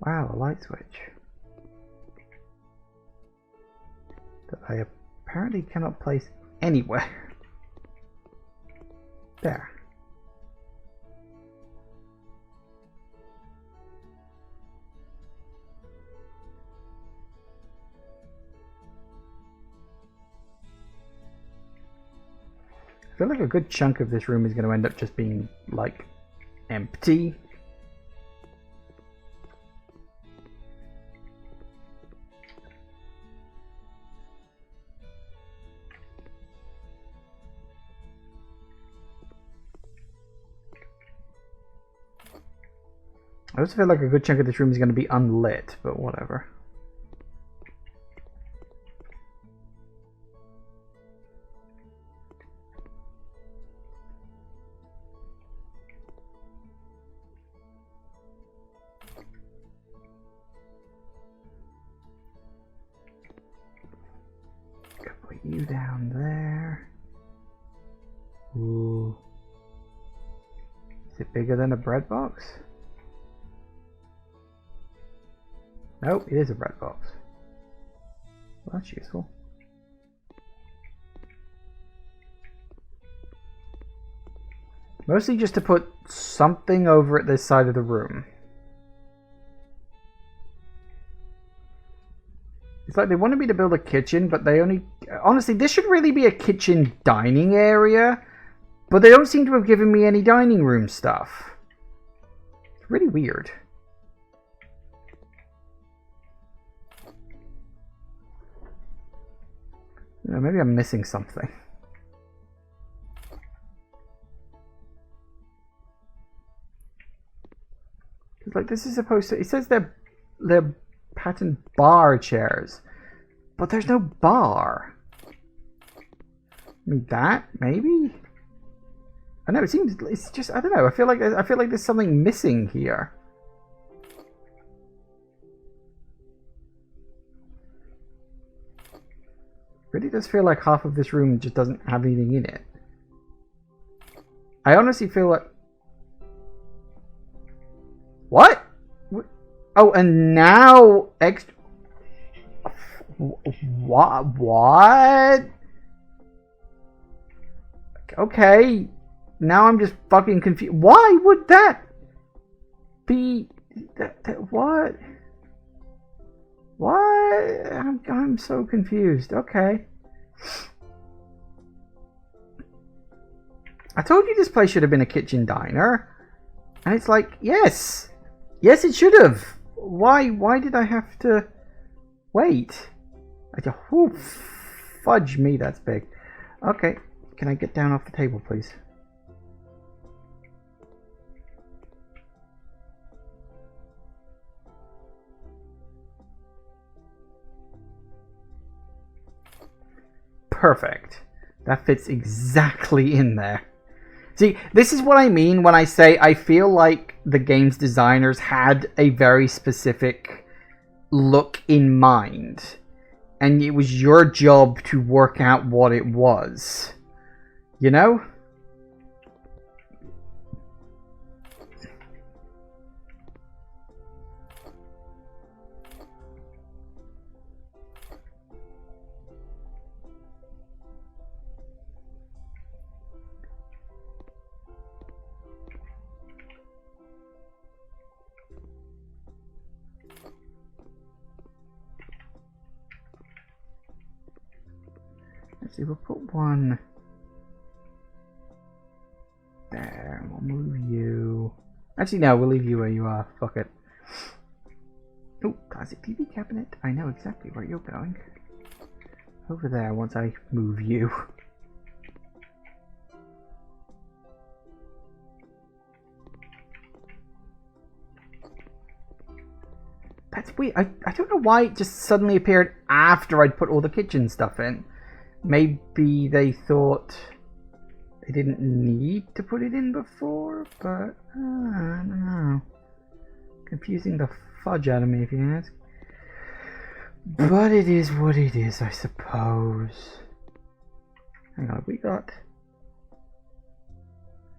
Wow, a light switch that I apparently cannot place anywhere. There. I feel like a good chunk of this room is going to end up just being like empty. I also feel like a good chunk of this room is going to be unlit, but whatever. Put you down there. Ooh. Is it bigger than a bread box? Nope, it is a bread box. Well, that's useful. Mostly just to put something over at this side of the room. It's like they wanted me to build a kitchen, but they only... Honestly, this should really be a kitchen dining area, but they don't seem to have given me any dining room stuff. It's really weird. Maybe I'm missing something. It's like this is supposed to... It says they're patterned bar chairs, but there's no bar. I mean, that maybe. I know it seems. It's just. I don't know. I feel like there's something missing here. Really does feel like half of this room just doesn't have anything in it. I honestly feel like... What? Oh, and now what? Okay. Now I'm just fucking confused. Why would that be... what? What? I'm so confused. Okay. I told you this place should have been a kitchen diner. And it's like, yes. Yes, it should have. Why did I have to wait? Oh, fudge me, that's big. Okay. Can I get down off the table, please? Perfect. That fits exactly in there. See, this is what I mean when I say I feel like the game's designers had a very specific look in mind. And it was your job to work out what it was. You know? Let's see, we'll put one there. We'll move you. Actually, no, we'll leave you where you are. Fuck it. Oh, classic TV cabinet. I know exactly where you're going. Over there once I move you. That's weird. I don't know why it just suddenly appeared after I'd put all the kitchen stuff in. Maybe they thought they didn't need to put it in before, but I don't know. Confusing the fudge out of me, if you ask. But it is what it is, I suppose. Hang on, we got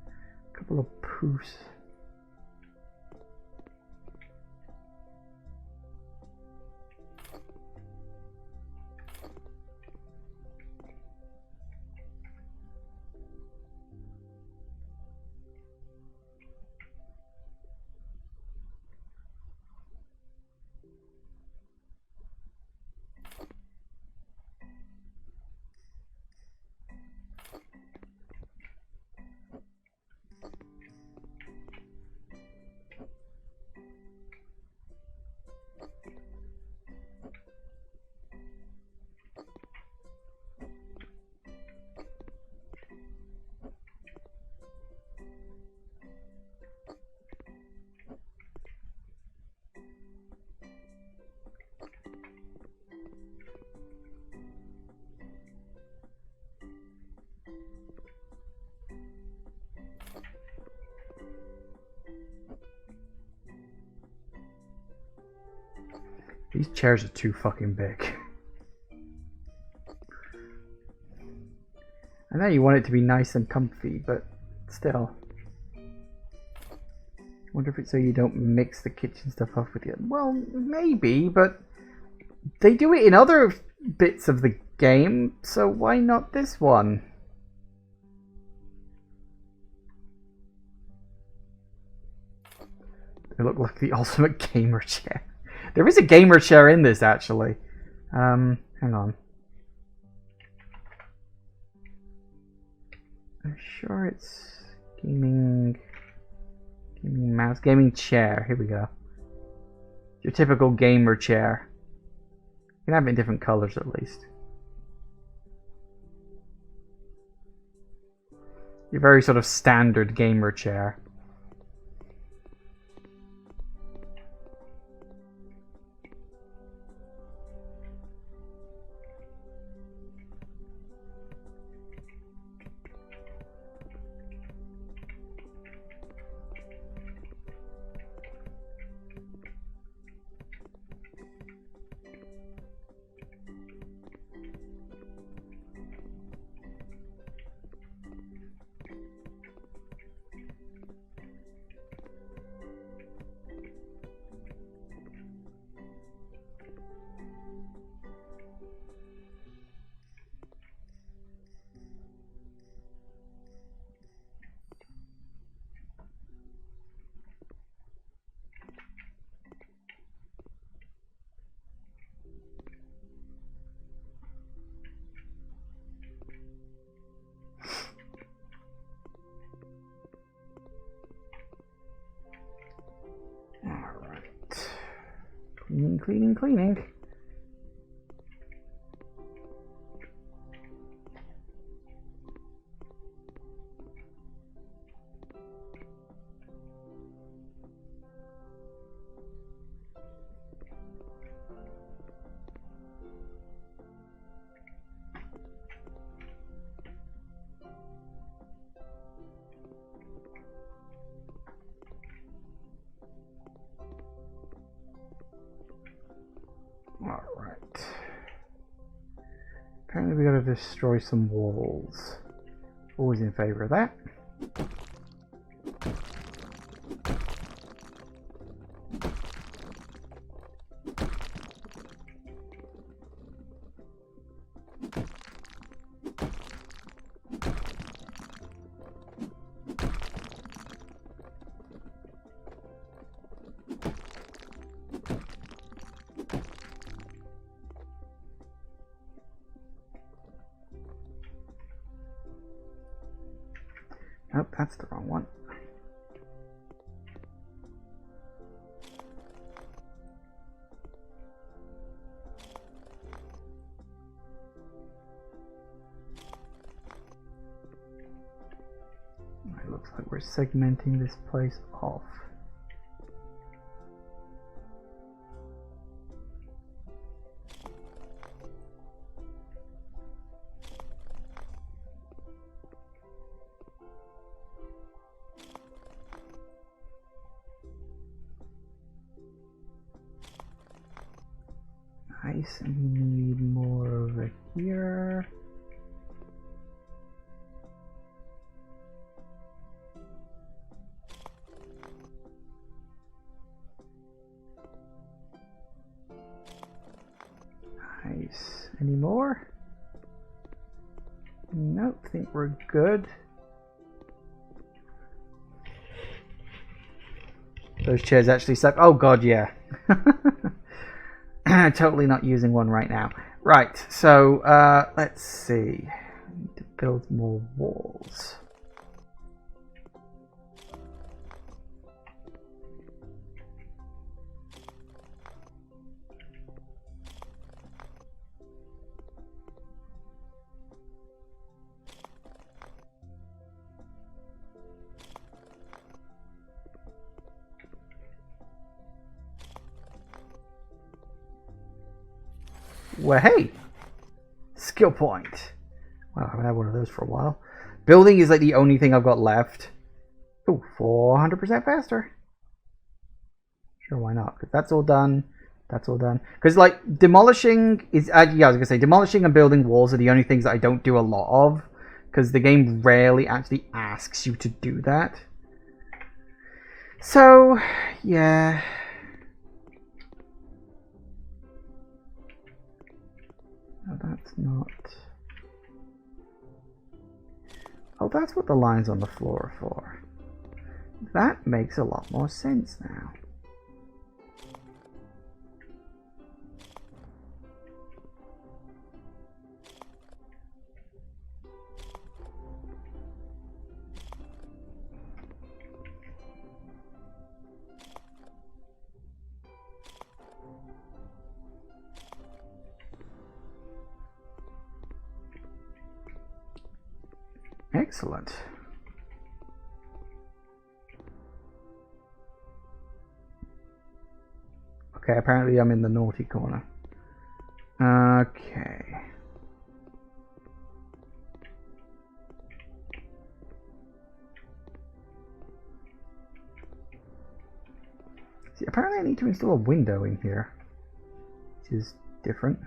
a couple of poofs. These chairs are too fucking big. I know you want it to be nice and comfy, but still. Wonder if it's so you don't mix the kitchen stuff up with it. Well, maybe, but they do it in other bits of the game, so why not this one? They look like the ultimate gamer chair. There is a gamer chair in this, actually. Hang on. I'm sure it's gaming mouse, gaming chair. Here we go. Your typical gamer chair. You can have it in different colors at least. Your very sort of standard gamer chair. Cleaning, cleaning, cleaning. Alright. Apparently we gotta destroy some walls. Always in favor of that. Nope, that's the wrong one. It looks like we're segmenting this place off. Nice, and we need more over here. Nice. Any more? Nope, think we're good. Those chairs actually suck. Oh god, yeah. Totally not using one right now. Right, so let's see. I need to build more walls. Well, hey! Skill point. Wow, I haven't had one of those for a while. Building is like the only thing I've got left. Ooh, 400% faster. Sure, why not? Because that's all done. That's all done. Because, like, demolishing is... yeah, I was going to say, demolishing and building walls are the only things that I don't do a lot of. Because the game rarely actually asks you to do that. So, yeah... No, that's not... Oh, that's what the lines on the floor are for. That makes a lot more sense now. Excellent. Okay, apparently I'm in the naughty corner. Okay. See, apparently I need to install a window in here, which is different.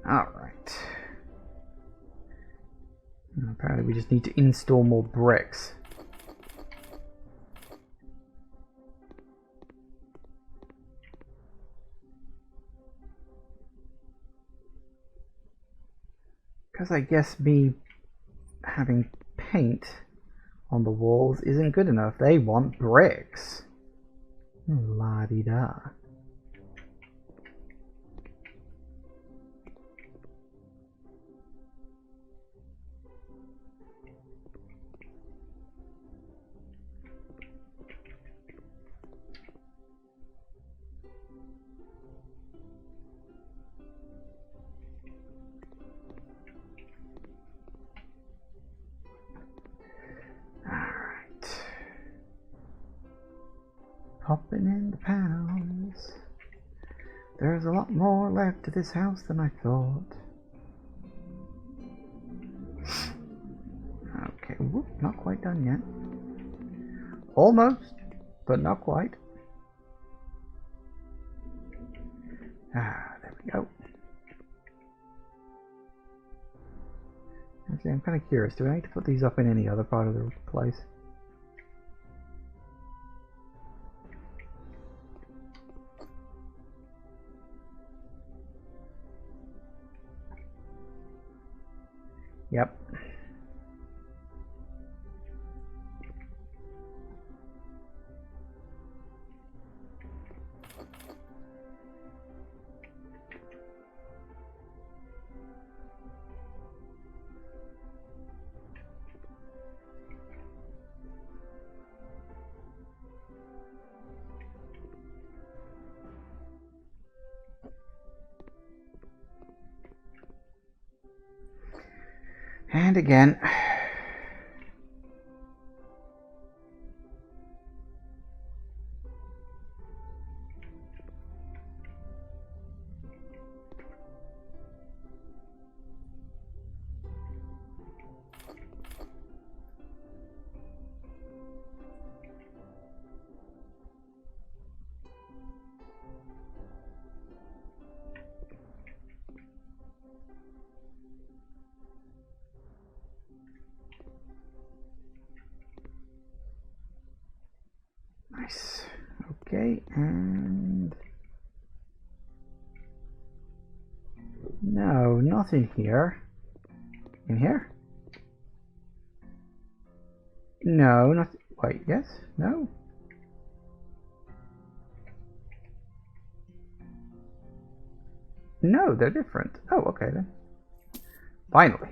Alright. Apparently we just need to install more bricks. Because I guess me having paint on the walls isn't good enough. They want bricks. La-di-da. Popping in the pounds. There's a lot more left to this house than I thought. Okay, whoop, not quite done yet. Almost, but not quite. There we go. Actually, I'm kind of curious. Do I need to put these up in any other part of the place? Yep. And again. Nice. Okay, and no, nothing here. In here? No, not. Wait, yes? No? No, they're different. Oh, okay then. Finally.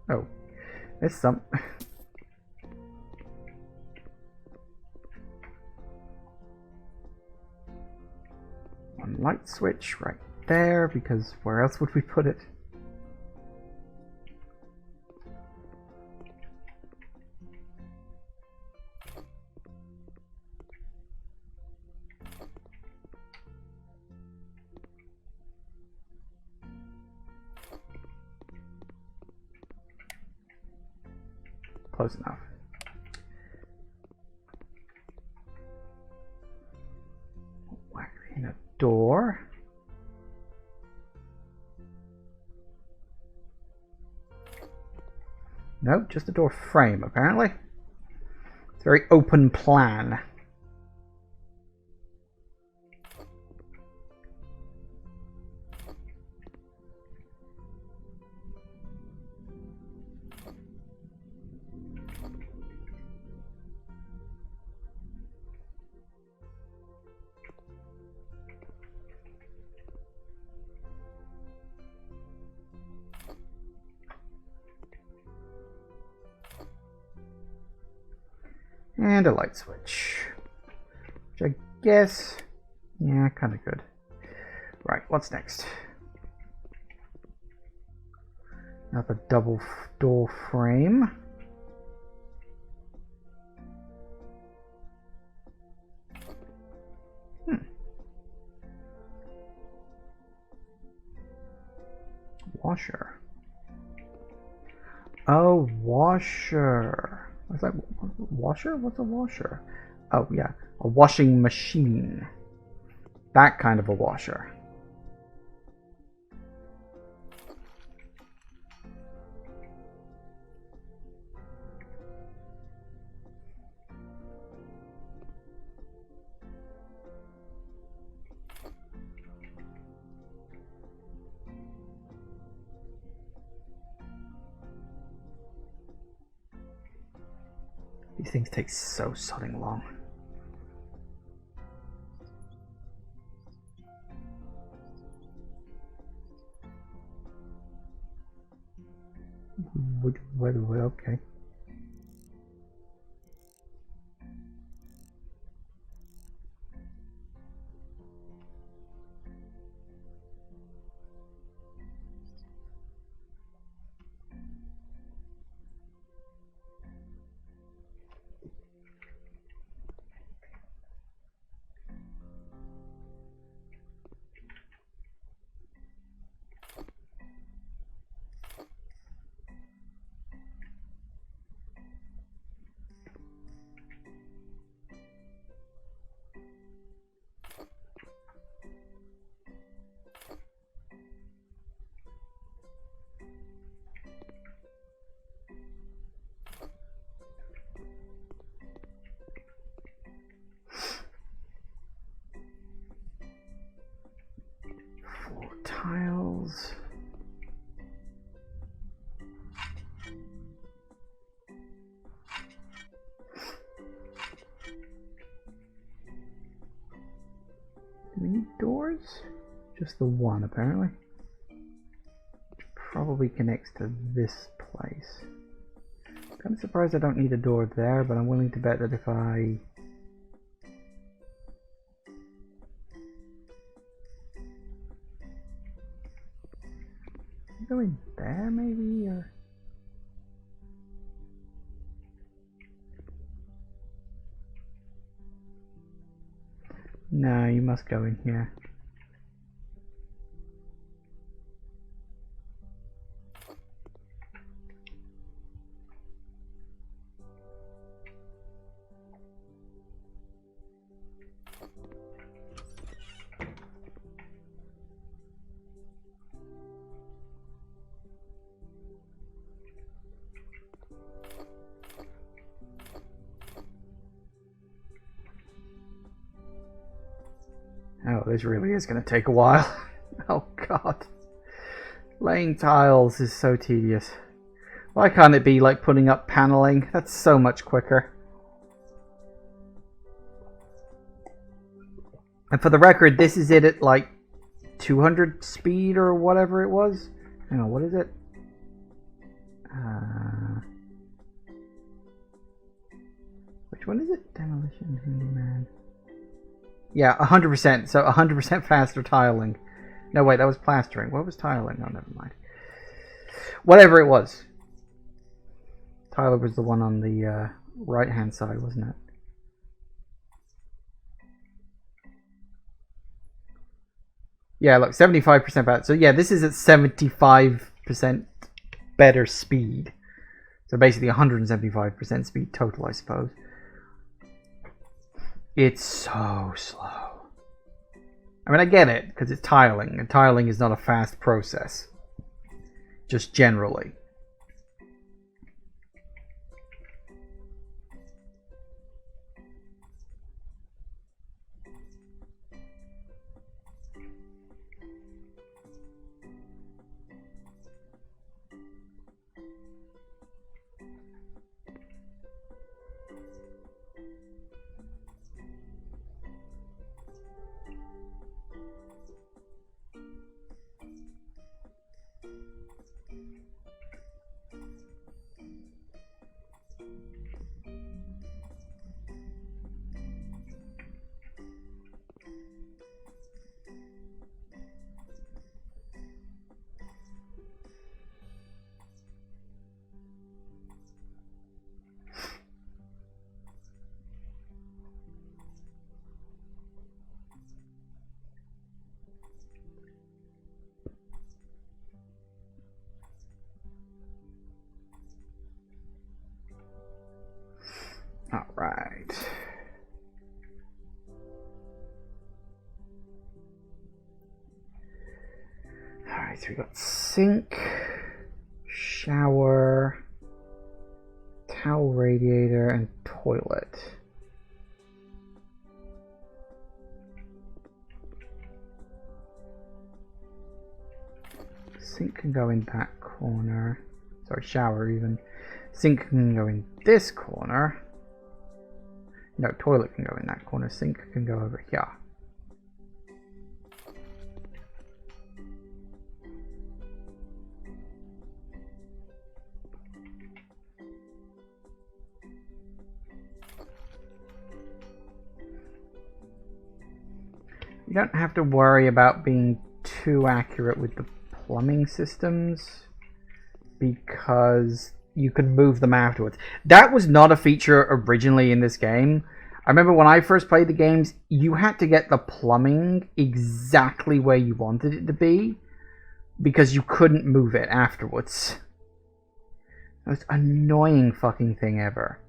Oh, there's some. One light switch right there, because where else would we put it? Close enough. Wiring a door. Nope, just a door frame apparently. It's a very open plan. And a light switch. Which I guess, yeah, kind of good. Right, what's next? Another double door frame. Washer. Oh, washer. What's that? Washer? What's a washer? Oh, yeah. A washing machine. That kind of a washer. These things take so sodding long. Okay. Tiles. Do we need doors? Just the one, apparently. Probably connects to this place. Kind of surprised I don't need a door there, but I'm willing to bet that if I... go in there, maybe, or... No, you must go in here. Oh, this really is going to take a while. Oh god. Laying tiles is so tedious. Why can't it be like putting up paneling? That's so much quicker. And for the record, this is it at like 200 speed or whatever it was. Hang on, what is it? Which one is it? Demolition Handyman. Yeah, 100%. So 100% faster tiling. No, wait, that was plastering. What was tiling? Oh, never mind. Whatever it was. Tyler was the one on the right-hand side, wasn't it? Yeah, look, 75% better. So yeah, this is at 75% better speed. So basically 175% speed total, I suppose. It's so slow. I mean, I get it, because it's tiling, and tiling is not a fast process. Just generally. Alright. Alright, so we got sink, shower, towel radiator, and toilet. Sink can go in that corner. Sorry, shower even. Sink can go in this corner. No, toilet can go in that corner. Sink can go over here. You don't have to worry about being too accurate with the plumbing systems because you can move them afterwards. That was not a feature originally in this game. I remember when I first played the games, you had to get the plumbing exactly where you wanted it to be because you couldn't move it afterwards. The most annoying fucking thing ever.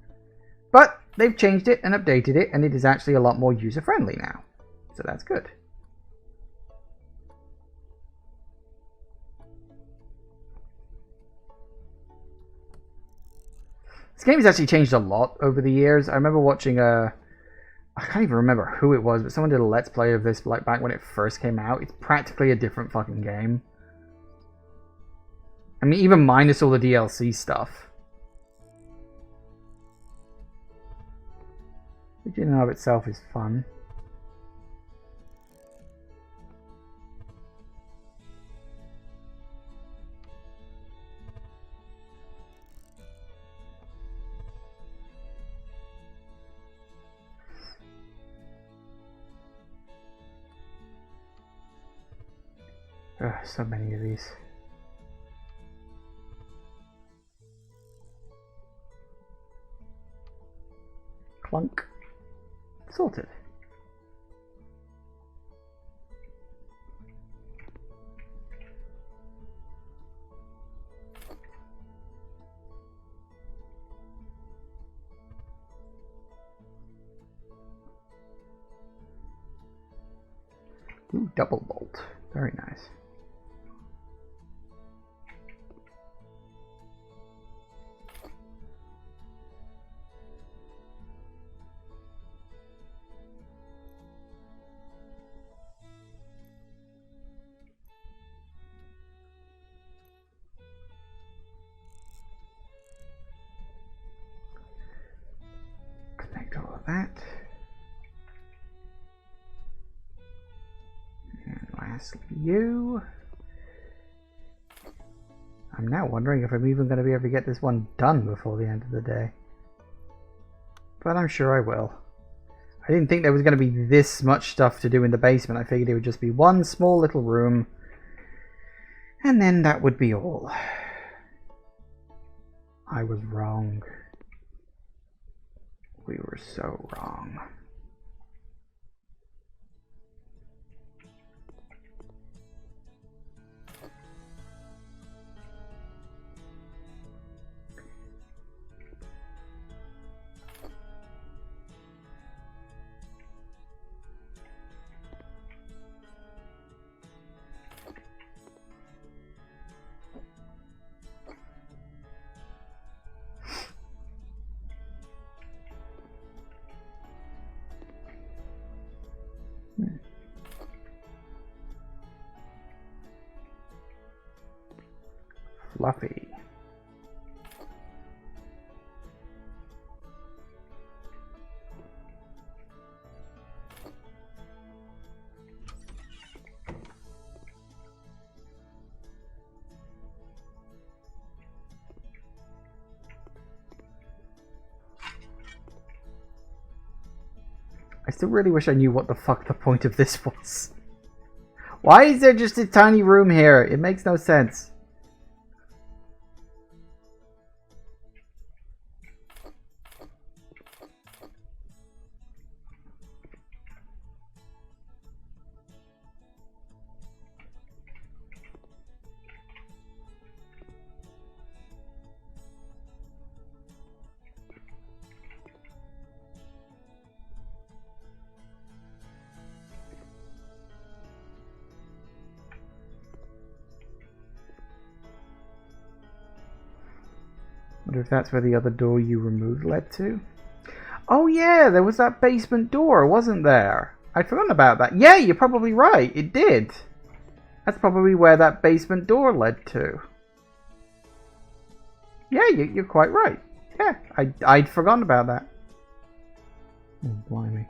But they've changed it and updated it, and it is actually a lot more user-friendly now. So that's good. This game has actually changed a lot over the years. I remember watching I can't even remember who it was, but someone did a Let's Play of this like back when it first came out. It's practically a different fucking game. I mean, even minus all the DLC stuff. Which in and of itself is fun. Ugh, so many of these. Clunk. Sorted. Ooh, double bolt. Very nice. Connect all of that. And lastly, you. I'm now wondering if I'm even going to be able to get this one done before the end of the day. But I'm sure I will. I didn't think there was going to be this much stuff to do in the basement. I figured it would just be one small little room. And then that would be all. I was wrong. We were so wrong. Fluffy. I still really wish I knew what the fuck the point of this was. Why is there just a tiny room here? It makes no sense. Wonder if that's where the other door you removed led to? Oh yeah, there was that basement door, wasn't there? I'd forgotten about that. Yeah, you're probably right. It did. That's probably where that basement door led to. Yeah, you're quite right. Yeah, I'd forgotten about that. Oh, blimey.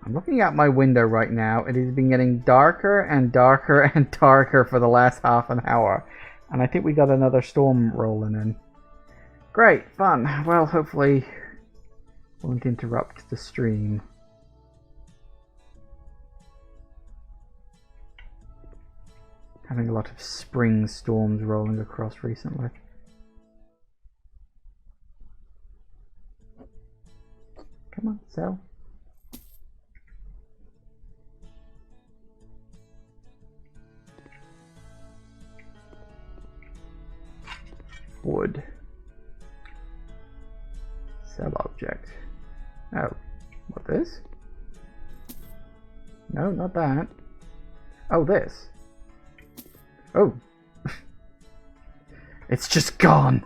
I'm looking out my window right now. It has been getting darker and darker and darker for the last half an hour. And I think we got another storm rolling in. Great, fun. Well, hopefully won't interrupt the stream. Having a lot of spring storms rolling across recently. Come on, sell. Wood. Sell object. Oh, what this? No, not that. Oh, this. Oh. It's just gone.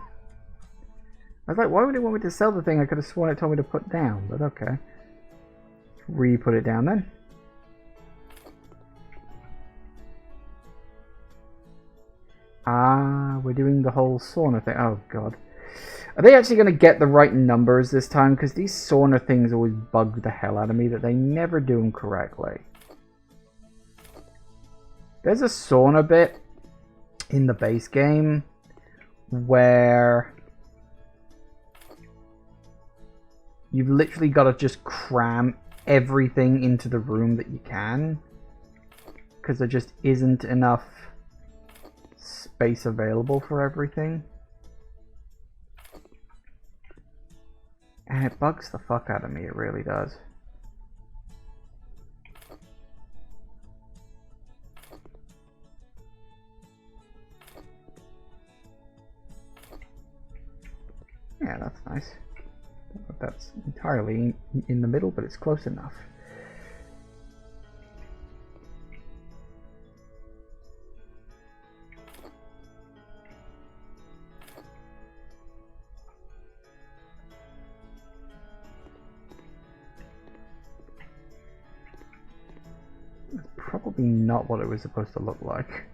I was like, why would it want me to sell the thing I could have sworn it told me to put down, but okay. Re-put it down then. Ah, we're doing the whole sauna thing. Oh, God. Are they actually going to get the right numbers this time? Because these sauna things always bug the hell out of me that they never do them correctly. There's a sauna bit in the base game where you've literally got to just cram everything into the room that you can. Because there just isn't enough space available for everything. And it bugs the fuck out of me, it really does. Yeah, that's nice. I don't know if that's entirely in the middle, but it's close enough. Probably not what it was supposed to look like.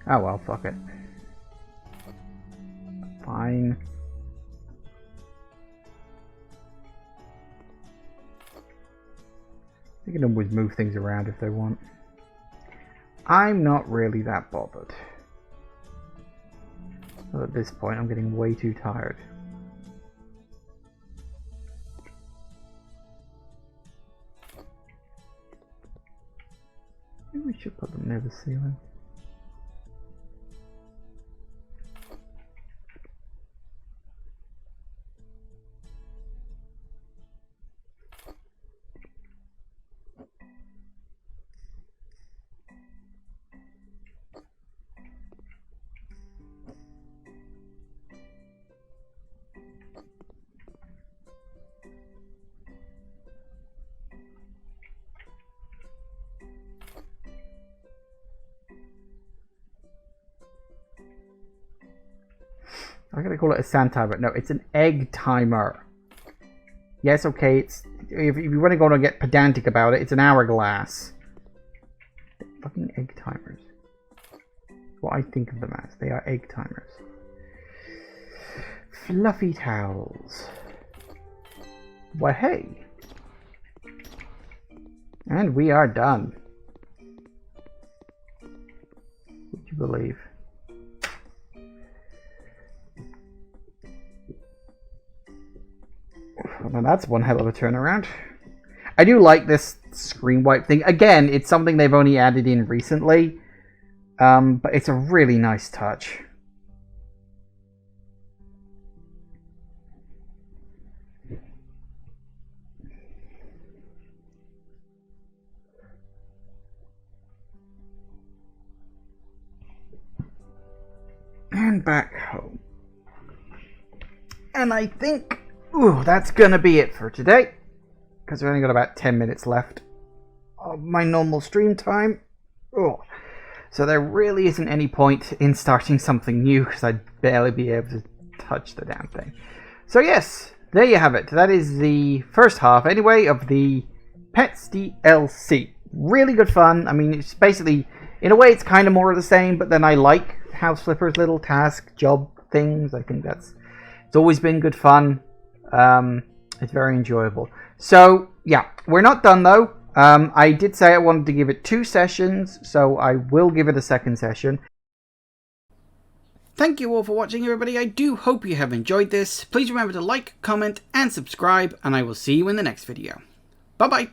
Oh well, fuck it. Fine. They can always move things around if they want. I'm not really that bothered. But at this point, I'm getting way too tired. Maybe we should put them near the ceiling. I'm gonna call it a sand timer. No, it's an egg timer. Yes, okay, it's if you want to go and get pedantic about it, it's an hourglass. Fucking egg timers. What I think of them as. They are egg timers. Fluffy towels. Well, hey. And we are done. Would you believe? Now that's one hell of a turnaround. I do like this screen wipe thing. Again, it's something they've only added in recently. But it's a really nice touch. And back home. And I think... Ooh, that's gonna be it for today. Because we've only got about 10 minutes left of my normal stream time. Oh, so there really isn't any point in starting something new because I'd barely be able to touch the damn thing. So yes, there you have it. That is the first half, anyway, of the Pets DLC. Really good fun. I mean, it's basically, in a way, it's kind of more of the same, but then I like House Flipper's little task job things. I think it's always been good fun. It's very enjoyable. So, yeah, we're not done though. I did say I wanted to give it 2 sessions, so I will give it a second session. Thank you all for watching, everybody. I do hope you have enjoyed this. Please remember to like, comment, and subscribe, and I will see you in the next video. Bye-bye.